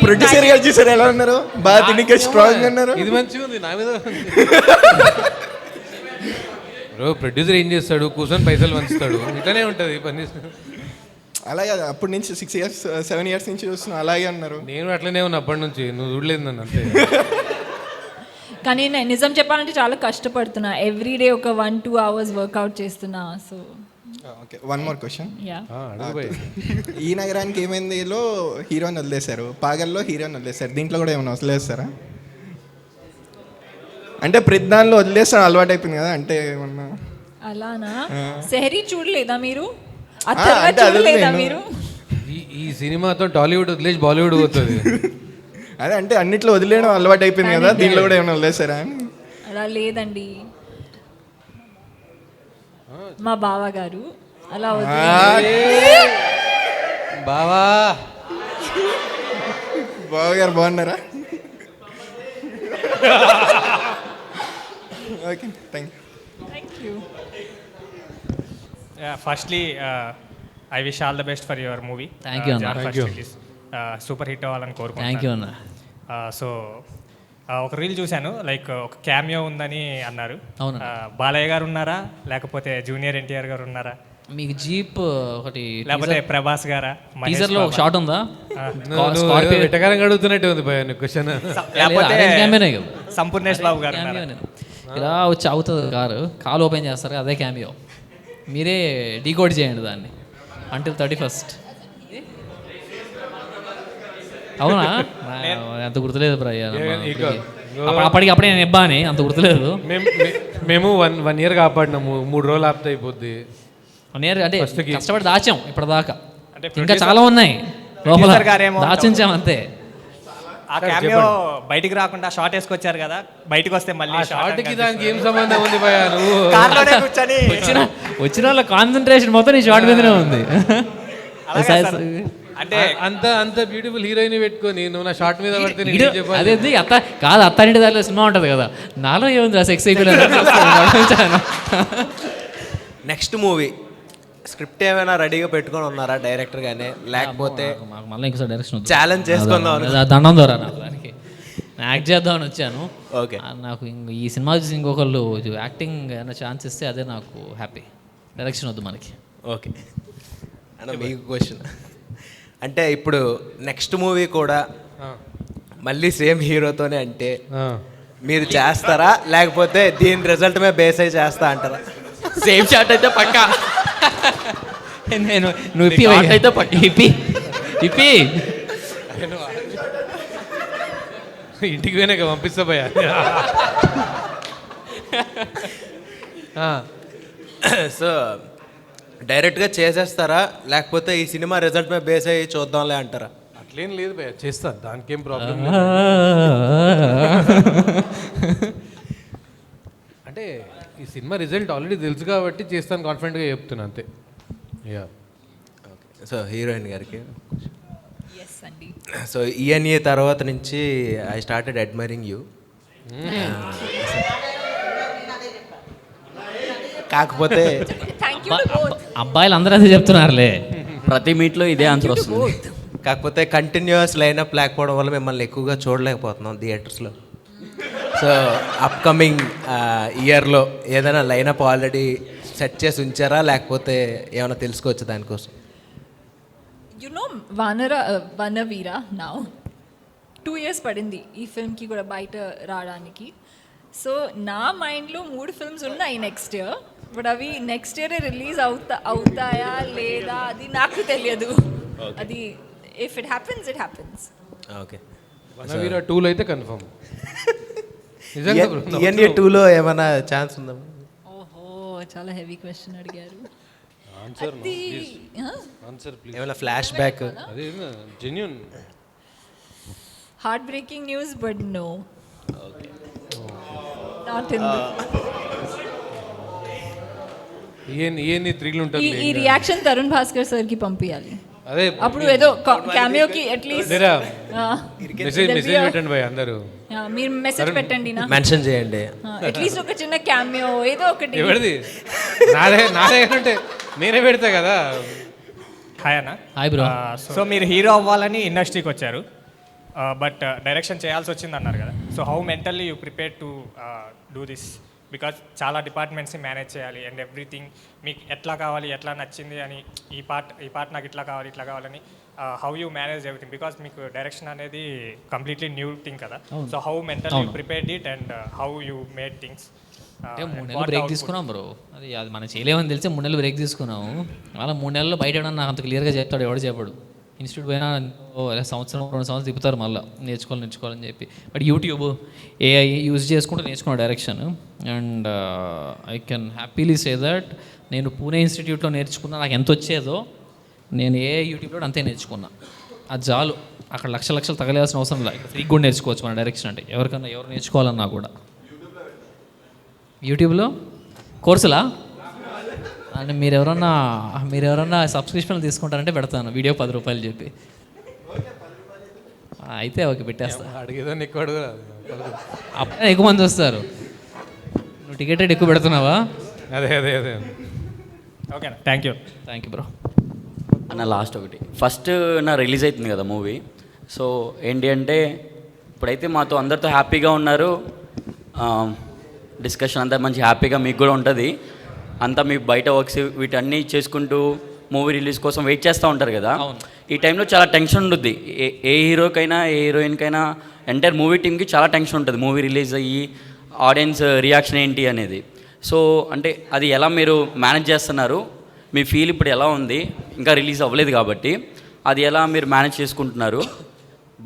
ప్రొడ్యూసర్ గారు చూసారు ఎలా ఉన్నారు, బాగా తినికే స్ట్రాంగ్ ఉన్నారు. ఇది మంచిగా ఉంది నా మీద. బ్రో, ప్రొడ్యూసర్ ఏం చేస్తాడు? కూర్చొని పైసలు పంచుతాడు, ఇట్లానే ఉంటుంది పని. అలాగే అప్పటి నుంచి 6 years 7 years నుంచి చూస్తున్నా అలాగే అన్నారు. నేను అట్లనే ఉన్నా అప్పటి నుంచి, నువ్వు చూడలేదు నన్ను అంతే. కానీ నేను నిజం చెప్పాలంటే చాలా కష్టపడుతున్నా, ఎవ్రీడే ఒక 1-2 hours వర్కౌట్ చేస్తున్నా. So okay, one more question. అడుగుపోయి ఈ నగరానికి ఏమైందిలో హీరోని వదిలేశారు, పాగల్లో హీరోని వదిలేశారు, దీంట్లో కూడా ఏమైనా వదిలేస్తారా? అంటే ప్రతి దానిలో వదిలేస్తాను అలవాటు అయిపోయింది కదా, అంటే ఏమన్నా అలానా? సెహరీ చూడలేదా మీరు? చూడలేదా మీరు? ఈ సినిమాతో టాలీవుడ్ వదిలేసి బాలీవుడ్ పోతుంది. అదే అంటే అన్నిట్లో వదిలేయడం అలవాటు అయిపోయింది కదా, దీంట్లో కూడా ఏమైనా వదిలేసారా అని. అలా లేదండి, మా బావ గారు అలా బావగారు బాగున్నారా? Okay, thank you. Firstly I wish all the best for your movie. Thank you అన్న. సూపర్ హిట్ అవ్వాలని కోరుకుంటున్నాను. థ్యాంక్ యూ అన్న. సో ఒక రీల్ చూశాను, లైక్ ఒక క్యామియో ఉందని అన్నారు. అవును. బాలయ్య గారు ఉన్నారా, లేకపోతే జూనియర్ ఎన్టీఆర్ గారు ఉన్నారా, మీకు జీప్ ఒకటి, లేకపోతే ప్రభాస్ గారా? టీజర్లో ఒక షాట్ ఉందా? వెటకారంగా అడుగుతున్నట్టే ఉంది భయ క్వశ్చన్. సంపూర్ణేష్ బాబు గారు ఇలా వచ్చి అవుతుంది కాలు ఓపెన్ చేస్తారు, అదే క్యామియో. మీరే డీకోడ్ చేయండి దాన్ని అంటిల్ 31st. అవునా? అంత గుర్తులేదు బ్రయ్య, అప్పటికప్పుడే నేను ఇబ్బాని అంత గుర్తులేదు. మేము 1 year కాపాడినాము, 3 రోజులు ఆపితే అయిపోద్ది. 1 year అంటే కష్టపడి దాచాం ఇప్పటిదాకా, ఇంకా చాలా ఉన్నాయి లోపల దాచించాం అంతే. ఆ క్యామియో బయటికి రాకుండా షార్ట్ వేసుకొచ్చారు కదా, బయటకు వస్తే మళ్ళీ షార్ట్కి దానికి ఏం సంబంధం ఉంది భయ? నువ్వు వచ్చిన వాళ్ళ కాన్సన్ట్రేషన్ మొత్తం ఈ షార్ట్ మీదనే ఉంది. అంటే అంత బ్యూటిఫుల్ హీరోయిన్ పెట్టుకొని నువ్వు నా షార్ట్ మీద పడితే అదే అత్త కాదు, అత్తారింటి దారిలో సినిమా ఉంటుంది కదా, నాలో ఏముంది ఆ సెక్స్ అయిపోయింది. నెక్స్ట్ మూవీ స్క్రిప్ట్ ఏమైనా రెడీగా పెట్టుకొని ఉన్నారా డైరెక్టర్ గానే, లేకపోతే మళ్ళీ ఇంకోసారి డైరెక్షన్ ఛాలెంజ్ చేసుకుందాం? దండం ద్వారా నాకు దానికి యాక్ట్ చేద్దామని వచ్చాను. ఓకే, నాకు ఈ సినిమా చూసి ఇంకొకళ్ళు యాక్టింగ్ ఏమైనా ఛాన్స్ ఇస్తే అదే నాకు హ్యాపీ. డైరెక్షన్ వద్దు మనకి. ఓకే అన్న, మీకు క్వశ్చన్ అంటే ఇప్పుడు నెక్స్ట్ మూవీ కూడా మళ్ళీ సేమ్ హీరోతోనే అంటే మీరు చేస్తారా, లేకపోతే దీని రిజల్ట్ మీద బేస్ అయి చేస్తా అంటారా? సేమ్ షాట్ అయితే పక్కా. నేను నువ్వు అయితే ఇప్పి ఇంటికి పోయినాక పంపిస్తా భయ. సో డైరెక్ట్గా చేసేస్తారా, లేకపోతే ఈ సినిమా రిజల్ట్ మీద బేస్ అయ్యి చూద్దాంలే అంటారా? అట్లేం లేదు భయ, చేస్తా, దానికేం ప్రాబ్లం. అంటే ఈ సినిమా రిజల్ట్ ఆల్రెడీ తెలుసు కాబట్టి చేస్తాను కాన్ఫిడెంట్గా చెప్తున్నా అంతే. Yeah, okay. సో హీరోయిన్ గారికి, ఎస్ అండి. సో ఈఎన్ఏ తర్వాత నుంచి ఐ స్టార్టెడ్ అడ్మైరింగ్ యూ. కాకపోతే అబ్బాయిలు అందరూ అదే చెప్తున్నారులే, ప్రతి మీట్లో ఇదే ఆన్సర్ వస్తుంది. కాకపోతే కంటిన్యూస్ లైనప్ లేకపోవడం వల్ల మిమ్మల్ని ఎక్కువగా చూడలేకపోతున్నాం థియేటర్స్లో. సో అప్కమింగ్ ఇయర్లో ఏదైనా లైనప్ ఆల్రెడీ సెట్ చేసి ఉంచారా, లేకపోతే ఏమైనా తెలుసుకోవచ్చు దానికోసం? యు నో వనవీర నౌ 2 years పడింది ఈ ఫిల్మ్కి కూడా బయట రావడానికి. సో నా మైండ్లో 3 films ఉన్నాయి నెక్స్ట్ ఇయర్, బట్ అవి నెక్స్ట్ ఇయరే రిలీజ్ అవుతాయా లేదా అది నాకు తెలియదు. అది if it happens it happens. Okay, Vanaveera 2లో అయితే కన్ఫర్మ్. ఈఎన్ఏ 2లో ఏమైనా ఛాన్స్ ఉందా? ఓహో, చాలా హెవీ క్వశ్చన్ అడిగారు. Answer please. ఏమైనా ఫ్లాష్ బ్యాక్? అదే genuine heart breaking news, but no, not in ENA 3లో ఉంటుంది. ఈ రియాక్షన్ తరుణ్ భాస్కర్ సార్కి పంపించాలి. అదే అప్పుడు ఏదో క్యామియోకి అట్లీస్ట్ మెసేజ్ పెట్టండి భయ అందరూ. మీరు మెసేజ్ పెట్టండి, మెన్షన్ చేయండి, అట్లీస్ట్ ఒక చిన్న క్యామియో ఏదో ఒకటి. ఎవరిది? నాదే అంటే నేనే పెడతా కదా. హాయ్ అన్న. Hi bro. సో మీరు హీరో అవ్వాలని ఇండస్ట్రీకి వచ్చారు, బట్ డైరెక్షన్ చేయాల్సి వచ్చింది అన్నారు కదా. So how mentally you prepare to do this because చాలా డిపార్ట్మెంట్స్ని మేనేజ్ చేయాలి అండ్ ఎవ్రీథింగ్ మీకు ఎట్లా కావాలి ఎట్లా నచ్చింది అని ఈ పార్ట్ నాకు ఇట్లా కావాలని how you manage everything because మీకు డైరెక్షన్ అనేది కంప్లీట్లీ న్యూ థింగ్ కదా. So how mental you prepared it and how you made things. అంటే 3 నెలలు బ్రేక్ తీసుకున్నాం బ్రో. అది మనం చేయలేమని తెలిసి 3 నెలలు బ్రేక్ తీసుకున్నాము. అలా 3 నెలల్లో బయట నాకు అంత క్లియర్గా చెప్తాడు, ఎవడు చెప్పాడు. ఇన్స్టిట్యూట్ పోయినా సంవత్సరం 2 సంవత్సరాలు తిప్పుతారు మళ్ళీ నేర్చుకోవాలని చెప్పి. బట్ యూట్యూబ్ ఏఐ యూజ్ చేసుకుంటూ నేర్చుకున్నాను direction. And I can happily say that నేను పూణే ఇన్స్టిట్యూట్లో నేర్చుకున్నా నాకు ఎంత వచ్చేదో నేను ఏఐ యూట్యూబ్లో అంతే నేర్చుకున్నా. అది చాలు. అక్కడ లక్షలు తగలేయాల్సిన అవసరం లేదు. ఇక్కడ ఫ్రీగా కూడా నేర్చుకోవచ్చు మన డైరెక్షన్ అంటే. ఎవరు నేర్చుకోవాలన్నా కూడా యూట్యూబ్లో కోర్సులా అంటే మీరు ఎవరన్నా సబ్స్క్రిప్షన్ తీసుకుంటారంటే పెడతాను వీడియో 10 రూపాయలు చెప్పి. అయితే ఓకే పెట్టేస్తా. అడిగేదాన్ని ఎక్కువ అడుగు, అప్పుడే ఎక్కువ మంది వస్తారు. నువ్వు టికెట్ రేట్ ఎక్కువ పెడుతున్నావా? అదే ఓకే థ్యాంక్ యూ బ్రో. అన్న లాస్ట్ ఒకటి, ఫస్ట్ రిలీజ్ అవుతుంది కదా మూవీ. సో ఏంటి అంటే ఇప్పుడైతే మాతో అందరితో హ్యాపీగా ఉన్నారు, డిస్కషన్ అంతా మంచి హ్యాపీగా మీకు కూడా ఉంటుంది. అంతా మీ బయట వర్క్స్ వీటన్నీ చేసుకుంటూ మూవీ రిలీజ్ కోసం వెయిట్ చేస్తూ ఉంటారు కదా. ఈ టైంలో చాలా టెన్షన్ ఉంటుంది. ఏ హీరోకైనా ఏ హీరోయిన్కైనా ఎంటైర్ మూవీ టీమ్కి చాలా టెన్షన్ ఉంటుంది మూవీ రిలీజ్ అయ్యి ఆడియన్స్ రియాక్షన్ ఏంటి అనేది. సో అంటే అది ఎలా మీరు మేనేజ్ చేస్తున్నారు, మీ ఫీల్ ఇప్పుడు ఎలా ఉంది, ఇంకా రిలీజ్ అవ్వలేదు కాబట్టి అది ఎలా మీరు మేనేజ్ చేసుకుంటున్నారు?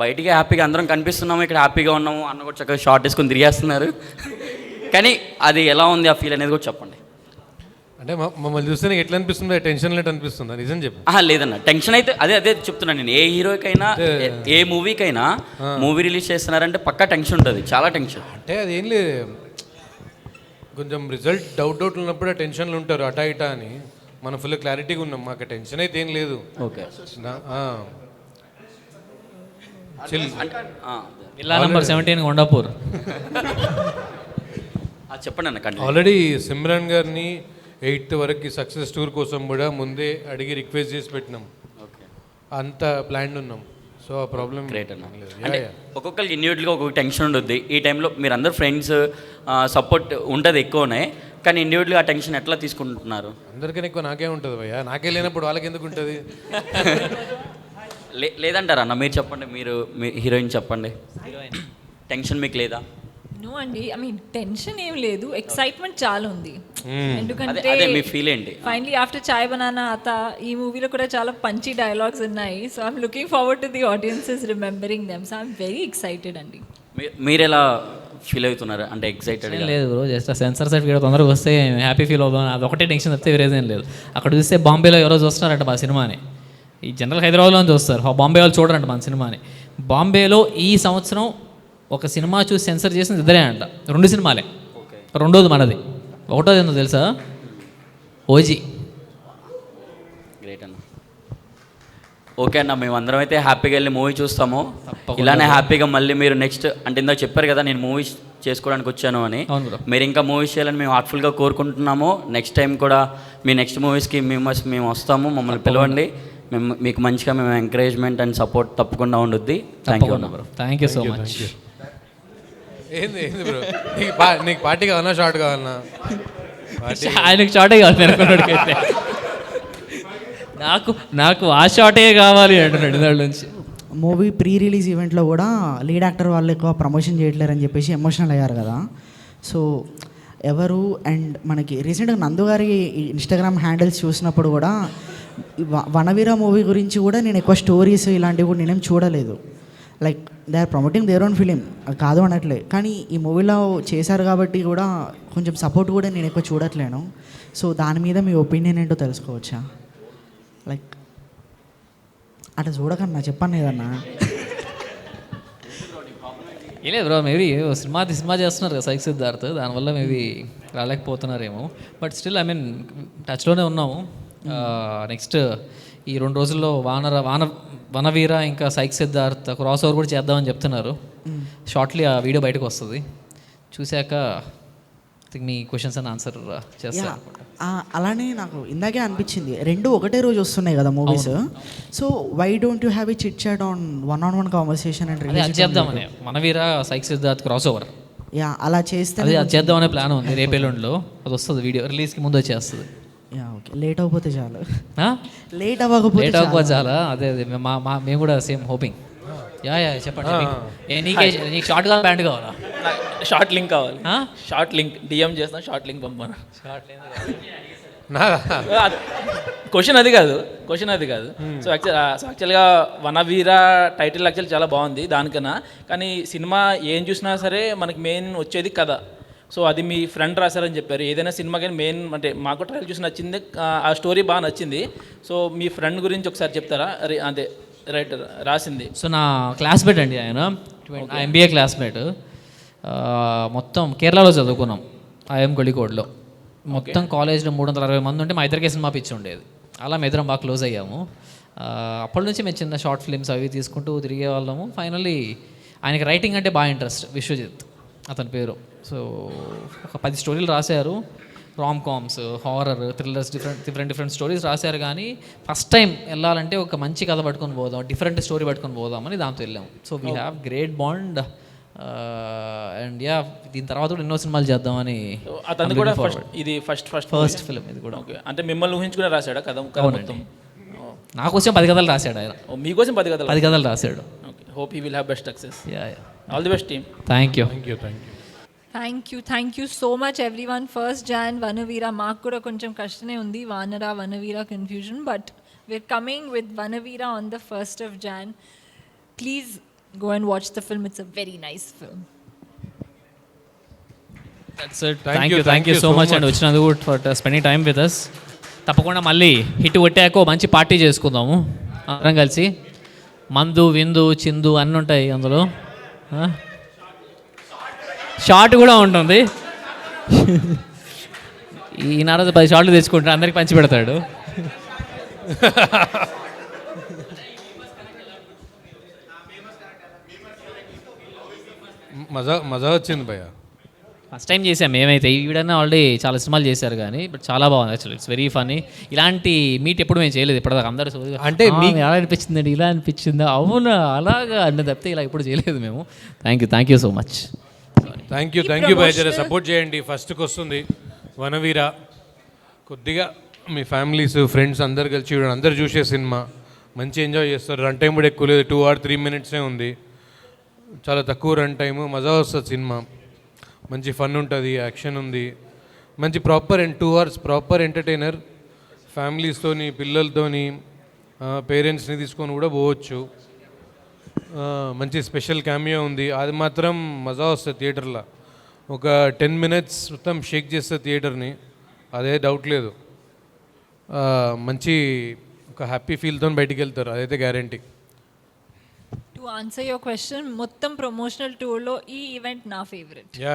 బయటికి హ్యాపీగా అందరం కనిపిస్తున్నాము, ఇక్కడ హ్యాపీగా ఉన్నాము అన్న కూడా చక్కగా షార్ట్ వేసుకొని తిరిగేస్తున్నారు కానీ అది ఎలా ఉంది ఆ ఫీల్ అనేది కూడా చెప్పండి. అంటే మమ్మల్ని చూస్తే నీకు ఎట్లా అనిపిస్తుంది? టెన్షన్ లేట్ అనిపిస్తుందా? నిజం చెప్పు. లేదన్న, టెన్షన్ అయితే అదే చెప్తున్నాను నేను. ఏ హీరోకైనా ఏ మూవీకైనా మూవీ రిలీజ్ చేస్తున్నారంటే పక్కా టెన్షన్ ఉంటుంది, చాలా టెన్షన్. అంటే అదేం లేదు, కొంచెం రిజల్ట్ డౌట్లు ఉన్నప్పుడు ఆ టెన్షన్లు ఉంటారు అటా ఇటా అని. మనం ఫుల్ క్లారిటీగా ఉన్నాం, మాకు టెన్షన్ అయితే ఏం లేదు. ఓకే ఇల్లా నంబర్ 17 కొండాపూర్. చెప్పండి అన్న. ఆల్రెడీ సిమ్రాన్ గారిని 8th వరకు సక్సెస్ టూర్ కోసం కూడా ముందే అడిగి రిక్వెస్ట్ చేసి పెట్టినాం. అంత ప్లాన్ ఉన్నాం. సో ఆ ప్రాబ్లం గ్రేట్ అన్న. అంటే ఒక్కొక్కరికి ఇండివిజువల్గా ఒక్కొక్క టెన్షన్ ఉంటుంది. ఈ టైంలో మీరు అందరు ఫ్రెండ్స్ సపోర్ట్ ఉంటుంది ఎక్కువనే, కానీ ఇండివిజువల్గా ఆ టెన్షన్ ఎట్లా తీసుకుంటున్నారు? అందరికీ ఎక్కువ నాకే ఉంటుంది భయ్యా, నాకే లేనప్పుడు వాళ్ళకి ఎందుకు ఉంటుంది? లేదంటారా అన్న? మీరు చెప్పండి, మీరు మీ హీరోయిన్ చెప్పండి, టెన్షన్ మీకు లేదా? నో అండి, ఐ మీన్ టెన్షన్ ఏం లేదు, ఎక్సైట్మెంట్ చాలా ఉంది. ఎందుకంటే మీ ఫీల్ ఏంటి? ఫైనలీ ఆఫ్టర్ చాయ్ బనానా ఆతా ఈ మూవీలో కూడా చాలా పంచి డైలాగ్స్ ఉన్నాయి. So I'm looking forward to the audiences remembering them. So I'm very excited అండి. మీరు ఎలా ఫీల్ అవుతున్నారు? అంటే ఎక్సైటెడ్ లేదు బ్రో, జస్ట్ సెన్సార్ సర్టిఫికేట్ తొందరగా వస్తే హ్యాపీ ఫీల్ అవుతాం. అది ఒకటే టెన్షన్ తప్పితే వేరేదేం లేదు. అక్కడ చూస్తే బాంబేలో ఎవరో చూస్తున్నారంట మా సినిమాని. ఈ జనరల్ హైదరాబాద్లో చూస్తారు, బాంబే వాళ్ళు చూడరంట మన సినిమాని. బాంబేలో ఈ సంవత్సరం ఒక సినిమా చూసి సెన్సర్ చేసింది 2 అంట, 2 సినిమాలే. రెండోది మనది, ఒకటోది ఏందో తెలుసా? ఓజీ. గ్రేట్ అన్న. ఓకే అన్న, మేమందరం అయితే హ్యాపీగా వెళ్ళి మూవీ చూస్తాము. ఇలానే హ్యాపీగా మళ్ళీ మీరు నెక్స్ట్ అంటే ఇందాక చెప్పారు కదా నేను మూవీస్ చేసుకోవడానికి వచ్చాను అని. మీరు ఇంకా మూవీస్ చేయాలని మేము హార్ట్ఫుల్గా కోరుకుంటున్నాము. నెక్స్ట్ టైం కూడా మీ నెక్స్ట్ మూవీస్కి మేము వస్తాము, మమ్మల్ని పిలవండి. మేము మీకు మంచిగా మేము ఎంకరేజ్మెంట్ అండ్ సపోర్ట్ తప్పకుండా ఉండుద్ది. థ్యాంక్ యూ అన్న. Thank you so much. ఏంది బ్రో, నీకు పార్టీ కావాలన్నా షార్ట్ కావాలన్నా? ఆయనకు షార్టే కావాలి అనుకున్నాడికైతే. నాకు ఆ షార్టే కావాలి అంటున్నాడు దాని నుంచి. మూవీ ప్రీ రిలీజ్ ఈవెంట్లో కూడా లీడ్ యాక్టర్ వాళ్ళు ఎక్కువ ప్రమోషన్ చేయట్లేరని చెప్పేసి ఎమోషనల్ అయ్యారు కదా. సో ఎవరు అండ్ మనకి రీసెంట్గా నందు గారి ఇన్స్టాగ్రామ్ హ్యాండిల్స్ చూసినప్పుడు కూడా వనవీర మూవీ గురించి కూడా నేను ఎక్కువ స్టోరీస్ ఇలాంటివి కూడా నేనేం చూడలేదు. Like they are promoting their own film, అది కాదు అనట్లే, కానీ ఈ మూవీలో చేశారు కాబట్టి కూడా కొంచెం సపోర్ట్ కూడా నేను ఎక్కువ చూడట్లేను. సో దాని మీద మీ ఒపీనియన్ ఏంటో తెలుసుకోవచ్చా? లైక్ అట్లా చూడకన్నా చెప్పండి ఏదన్నా. లేదు బ్రో, మేబీ సినిమా చేస్తున్నారు కదా సైక్ సిద్ధార్థ్, దానివల్ల మేబీ రాలేకపోతున్నారేమో. బట్ స్టిల్ ఐ మీన్ టచ్లోనే ఉన్నాము. నెక్స్ట్ ఈ 2 రోజుల్లో వనవీర ఇంకా సైక్ సిద్ధార్థ్ క్రాస్ ఓవర్ కూడా చేద్దామని చెప్తున్నారు. షార్ట్లీ ఆ వీడియో బయటకు వస్తుంది, చూశాక మీ క్వశ్చన్స్ అని ఆన్సర్ చేస్తాను. అలానే నాకు ఇందాకే అనిపించింది, 2 ఒకటే రోజు వస్తున్నాయి కదా movies. So why don't you have a chit chat on 1-on-1 conversation and అది చేద్దామని. Vanaveera psych Siddharth cross over yeah అలా చేస్తే అది చేద్దామనే ప్లాన్ ఉంది రేపేళ్ళుండిలో. అది వస్తుంది వీడియో రిలీజ్కి ముందు వచ్చేస్తుంది. యా ఓకే, లేట్ అవ్వకపోతే చాలు. లేట్ అవ్వకపోతే చాలా. అదే మేము కూడా సేమ్ హోపింగ్. యా చెప్పండి. నీకు షార్ట్ కావాలి ప్యాంట్ కావాలా? షార్ట్ లింక్ కావాలి. షార్ట్ లింక్ డిఎం చేస్తాను, షార్ట్ లింక్ పంపాను. క్వశ్చన్ అది కాదు. సో యాక్చువల్గా వనవీర టైటిల్ యాక్చువల్ చాలా బాగుంది దానికన్నా. కానీ సినిమా ఏం చూసినా సరే మనకి మెయిన్ వచ్చేది కథ. సో అది మీ ఫ్రెండ్ రాశారని చెప్పారు. ఏదైనా సినిమా కానీ మెయిన్ అంటే మాకు ట్రైలర్ చూసి నచ్చింది, ఆ స్టోరీ బాగా నచ్చింది. సో మీ ఫ్రెండ్ గురించి ఒకసారి చెప్తారా? అదే రైటర్ రాసింది. సో నా క్లాస్మేట్ అండి ఆయన, ఎంబీఏ క్లాస్మేట్. మొత్తం కేరళలో చదువుకున్నాం, ఐఎం కొళికోడ్లో. మొత్తం కాలేజ్లో 360 మంది ఉంటే మా ఇద్దరికే సినిమా పిచ్చి ఉండేది. అలా మేము ఇద్దరం బాగా క్లోజ్ అయ్యాము. అప్పటి నుంచి మేము చిన్న షార్ట్ ఫిల్మ్స్ అవి తీసుకుంటూ తిరిగే వాళ్ళము. ఫైనల్లీ ఆయనకి రైటింగ్ అంటే బాగా ఇంట్రెస్ట్, విశ్వజిత్ అతని పేరు. సో ఒక 10 స్టోరీలు రాశారు, Ram comms, horror, thrillers, different stories రాశారు. కానీ ఫస్ట్ టైం వెళ్ళాలంటే ఒక మంచి కథ పట్టుకొని పోదాం, డిఫరెంట్ స్టోరీ పట్టుకొని పోదామని దాంతో వెళ్ళాము. So we have great bond. And yeah దీని తర్వాత కూడా ఎన్నో సినిమాలు చేద్దామని. అతను కూడా ఇది ఫస్ట్ ఫిల్మ్ ఇది కూడా. అంటే మిమ్మల్ని ఊహించుకునే రాశాడా కథ? నా కోసం 10 కథలు రాశాడు ఆయన. మీకోసం 10 కథలు రాశాడు. Hope he will have best success. All the best team. Thank you. Thank you so much everyone. First Jan Vanaveera మాకు కూడా కొంచెం కష్టమే ఉంది, Vanaveera confusion, but we're coming with Vanaveera on the 1st of Jan. Please go and watch the film. It's a very nice film. That's it. Thank you so much and వచ్చినందుకు for spending time with us. తప్పకుండా మళ్ళీ hit కొట్టాక మంచి party చేసుకుందాము అందరం కలిసి. మందు విందు చిందు అన్నీ ఉంటాయి అందులో. షార్ట్ కూడా ఉంటుంది. ఈ నారాజు 10 షార్ట్లు తెచ్చుకుంటాడు, అందరికి పంచి పెడతాడు. మజా వచ్చింది భయ్య. ఫస్ట్ టైం చేసాం మేమైతే. ఈవిడన్నా ఆల్రెడీ చాలా సినిమాలు చేశారు కానీ బట్ చాలా బాగుంది యాక్చువల్లీ. It's very funny. ఇలాంటి మీట్ ఎప్పుడు మేము చేయలేదు ఇప్పటిదాకా. అందరూ అంటే మీకు ఎలా అనిపించిందండి, ఇలా అనిపించిందా, అవునా అలాగా అన్న తప్పితే ఇలా ఇప్పుడు చేయలేదు మేము. Thank you so much. Thank you భయ్య. జర సపోర్ట్ చేయండి. ఫస్ట్కి వస్తుంది వనవీర. కొద్దిగా మీ ఫ్యామిలీస్ ఫ్రెండ్స్ అందరు కలిసి చూడండి. అందరు చూసే సినిమా మంచి ఎంజాయ్ చేస్తారు. రన్ టైం కూడా ఎక్కువ లేదు, 2 or 3 minutes ఉంది. చాలా తక్కువ రన్ టైము, మజా వస్తుంది సినిమా. మంచి ఫన్ ఉంటుంది, యాక్షన్ ఉంది, మంచి ప్రాపర్ 2 hours ప్రాపర్ ఎంటర్టైనర్. ఫ్యామిలీస్తోని పిల్లలతోని పేరెంట్స్ని తీసుకొని కూడా పోవచ్చు. మంచి స్పెషల్ క్యామియో ఉంది, అది మాత్రం మజా వస్తుంది థియేటర్లో. ఒక 10 minutes మొత్తం షేక్ చేస్తుంది థియేటర్ని, అదే డౌట్ లేదు. మంచి ఒక హ్యాపీ ఫీల్తో బయటికి వెళ్తారు, అదైతే guarantee. To answer your question, మొత్తం ప్రమోషనల్ టూర్లో ఈ ఈవెంట్ నా ఫేవరెట్. యా